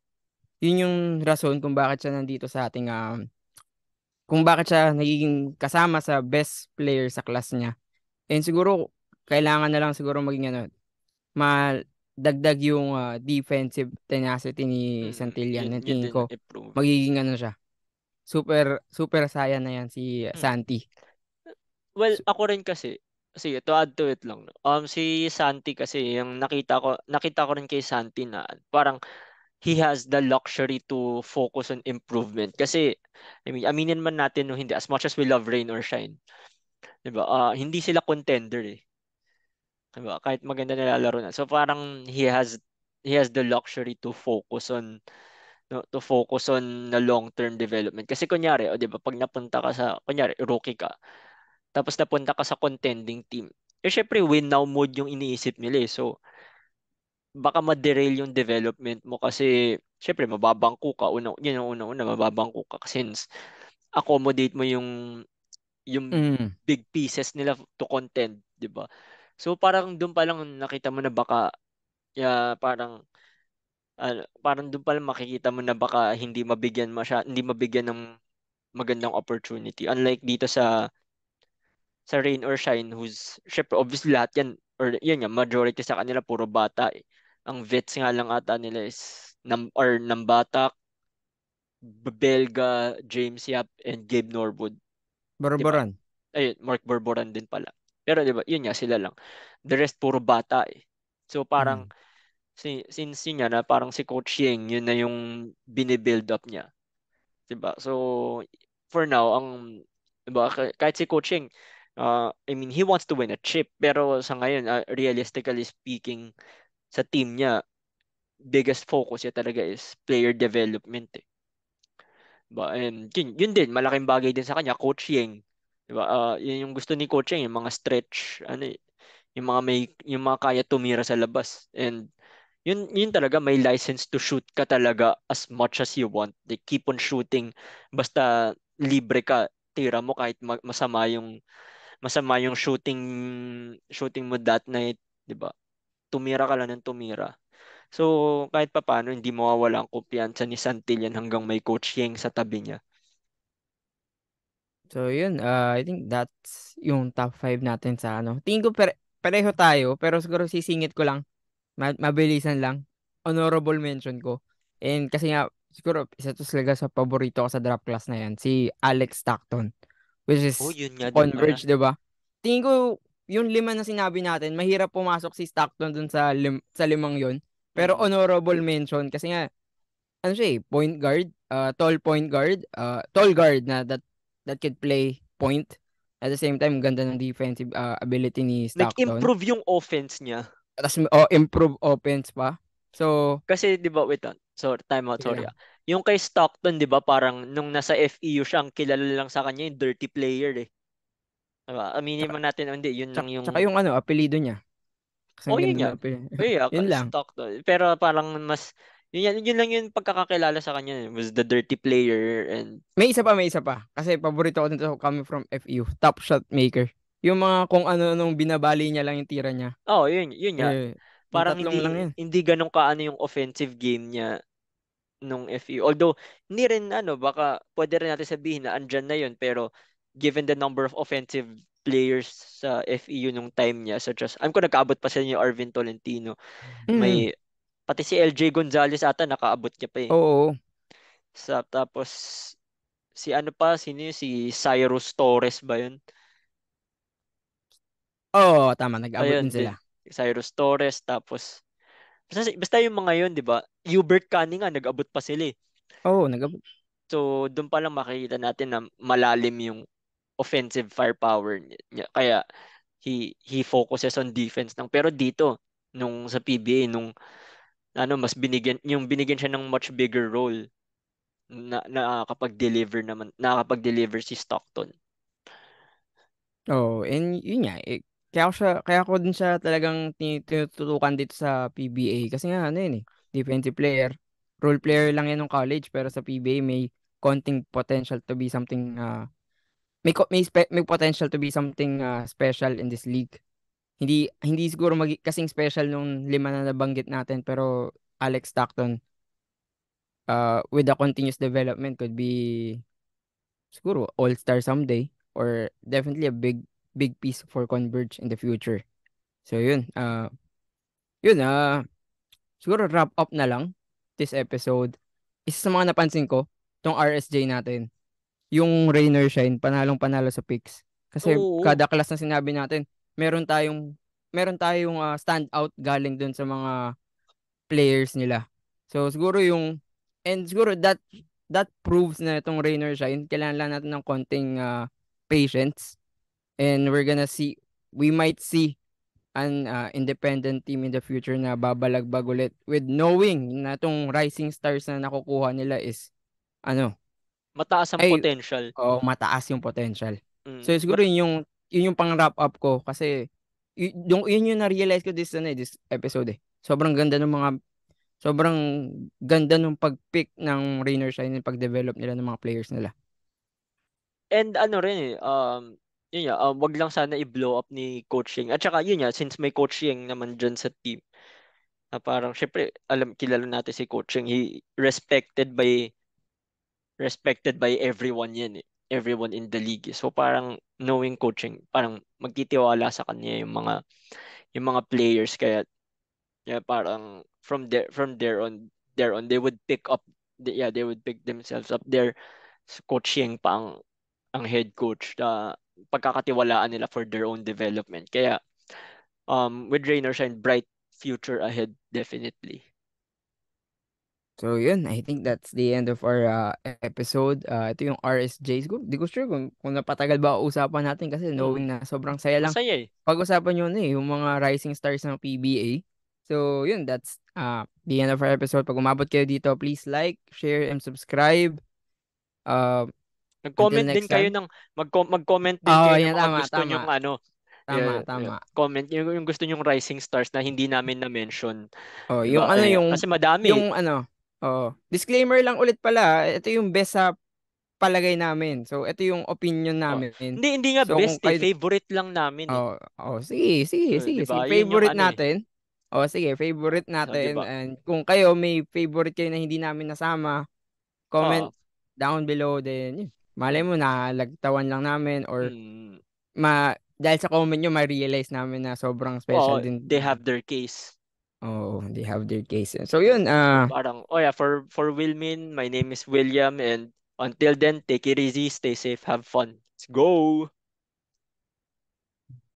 yun yung rason kung bakit siya nandito sa ating kung bakit siya nagiging kasama sa best player sa class niya. And siguro, kailangan na lang siguro maging ano, madagdag yung defensive tenacity ni Santillan. Yun, And yun tingin din ang ko, improve. magiging ano siya, super, super saya na yan si Mm. Santi. Well, So, ako rin kasi, sige, to add to it lang. No. Si Santi kasi, yung nakita ko rin kay Santi na parang he has the luxury to focus on improvement. Kasi, I mean, aminin man natin no, hindi, as much as we love rain or shine, di ba? Hindi sila contender eh. Di ba? Kahit maganda nilalaro na. So parang he has the luxury to focus on no, to focus on the long-term development. Kasi kunyari, o 'di ba, pag napunta ka sa kunyari rookie ka, tapos napunta ka sa contending team. Eh syempre win now mode yung iniisip nila eh. So baka ma-derail yung development mo kasi syempre mababangko ka yun ang una mababangko ka since accommodate mo yung mm, big pieces nila to contend, 'di ba? So parang doon pa lang nakita mo na baka parang parang doon pa lang makikita mo na baka hindi mabigyan ng magandang opportunity. Unlike dito sa Rain or Shine who's syempre obviously lahat yan or yun nga majority sa kanila puro bata eh. Ang vets nga lang ata nila is Nambatak, Belga, James Yap, and Gabe Norwood. 'Di ba? Boroboran. Ayun, Mark Borboran din pala. Pero 'di ba, yun nga sila lang. The rest puro bata eh. So parang Mm. since yun nga na parang si Coach Yeng, yun na yung binibuild up niya. 'Di ba? So for now, 'di ba, kahit si Coach Yeng, I mean, he wants to win a chip. Pero sa ngayon, realistically speaking, sa team niya, biggest focus niya talaga is player development eh. Ba, and yun din malaking bagay din sa kanya Coach Yeng, 'di ba? Yun yung gusto ni Coach Yeng, yung mga stretch ano yung mga kaya tumira sa labas. And yun talaga may license to shoot ka talaga as much as you want. They keep on shooting basta libre ka, tira mo kahit masama yung shooting mo that night, 'di ba? Tumira ka lang ng tumira. So, kahit papaano hindi mawawala ang kumpiyansa ni Santillan hanggang may Coach Yeng sa tabi niya. So, yun, I think that's yung top 5 natin sa ano. Tingin ko pareho tayo, pero siguro sisingit ko lang, mabilisan lang. Honorable mention ko. And kasi nga, siguro, isa to talaga sa paborito ko sa draft class na yan, si Alex Stockton. Which Oh, is yun nga din pala. Converge, di ba? Tingin ko, yung lima na sinabi natin, mahirap pumasok si Stockton dun sa limang yun. Pero Mm. honorable mention, kasi nga, ano siya point guard, tall guard na that could play point. At the same time, ganda ng defensive ability ni Stockton. Nag-improve yung offense niya. Tapos improve offense pa. So, Kasi 'di ba, wait lang. Sorry, time out, sige sorry. lang. Yung kay Stockton, 'di ba, parang nung nasa FEU siya, ang kilala lang sa kanya yung dirty player eh. 'Di ba? Aminin Tsaka, man natin, hindi, yun lang tsaka yung yung ano, apelido niya. Kasi ang oh, yun ganda nga. ng apelido. Oh, yeah, Yun lang. Stockton. Pero parang mas yun lang yung pagkakakilala sa kanya, was the dirty player. And May isa pa. Kasi paborito ko dito coming from FU. Top shot maker. Yung mga kung ano-anong binabali niya lang yung tira niya. oh, yun nga. Eh, yung Parang tatlong lang yun. hindi ganun kaano yung offensive game niya nung FEU. Although, hindi rin ano, baka pwede rin natin sabihin na andyan na yun, pero given the number of offensive players sa FEU nung time niya, such as, ko nakaabot pa sa inyo Arvin Tolentino, Mm. may, pati si LJ Gonzalez ata nakaabot niya pa eh. Oo. Tapos, si ano pa, sino yun? Si Cyrus Torres ba yun? Oo, tama. Nag-abot Ayun din din. sila. Cyrus Torres, tapos, basta yung mga yun, di ba? Hubert Cunningham, nag-abot pa sila eh. Oo, nag-abot. So, doon pa lang makikita natin na malalim yung offensive firepower niya. Kaya, he focuses on defense lang. Pero dito, nung sa PBA, nung ano, binigyan siya ng much bigger role na nakakapag-deliver si Stockton. Oo, and yun nga. Kaya ko din siya talagang tinututukan dito sa PBA. Kasi nga, ano yun eh. Defensive player. Role player lang yan ng college. Pero sa PBA, may konting potential to be something may potential to be something special in this league. Hindi siguro kasing special nung lima na nabanggit natin pero Alex Stockton with the continuous development could be siguro all-star someday or definitely a big piece for Converge in the future. So yun siguro wrap up na lang this episode. Isa sa mga napansin ko tong RSJ natin, yung rain or shine, panalong panalo sa picks. Kasi Oo, kada class na sinabi natin, meron tayong stand out galing dun sa mga players nila. So siguro and siguro that proves na itong rain or shine, kailangan lang natin ng konting patience and we might see an independent team in the future na babalagbag ulit with knowing na itong rising stars na nakukuha nila is ano mataas ang ay potential. mataas yung potential. So Mm. siguro yun yung pang wrap up ko kasi yun yung na-realize ko this episode eh. Sobrang ganda nung pag-pick ng Rain or Shine yung pag-develop nila ng mga players nila. And ano rin eh, yun nga, wag lang sana i-blow up ni Coach Yeng. At saka yun nga, since may Coach Yeng naman dyan sa team, na parang syempre, kilala natin si Coach Yeng, respected by everyone yan eh. Everyone in the league. So parang knowing coaching, parang magtitiwala sa kanya yung mga players, kaya yeah, parang from there on they would pick up they would pick themselves up there. Coaching pa ang head coach na pagkakatiwalaan nila for their own development. Kaya with rain or shine, bright future ahead definitely. So yun, I think that's the end of our episode. Ito yung RSJ. Di ko sure kung napatagal ba usapan natin kasi Mm, knowing na sobrang saya lang. masaya eh. Pag-usapan yun yung mga rising stars ng PBA. So yun, that's the end of our episode. Pag umabot kayo dito, please like, share, and subscribe. Uh, until Nag-comment din next kayo time. mag-comment din kayo ng Yan, mga tama, gusto tama. nyong ano, Tama. comment yung gusto nyong rising stars na hindi namin na mention, Oh, 'di ba? Eh, kasi madami. disclaimer lang ulit pala, ito yung best sa palagay namin. So, ito yung opinion Oh, namin. hindi nga So, kung best eh, kayo, favorite lang namin eh. sige, 'Di sige, ba? Yun yung favorite ano eh. natin. Oh, sige, favorite So, 'di natin. ba? And kung kayo may favorite kayo na hindi namin nasama, comment Oo. down below din. Yun. Malay Yun. mo na lagtawan lang namin or Mm. dahil sa comment nyo, ma-realize namin na sobrang special Oh, din. they have their case. Oh, they have their case. So, yun, So parang, oh yeah, for Wilmin, my name is William, and until then, take it easy, stay safe, have fun. Let's go!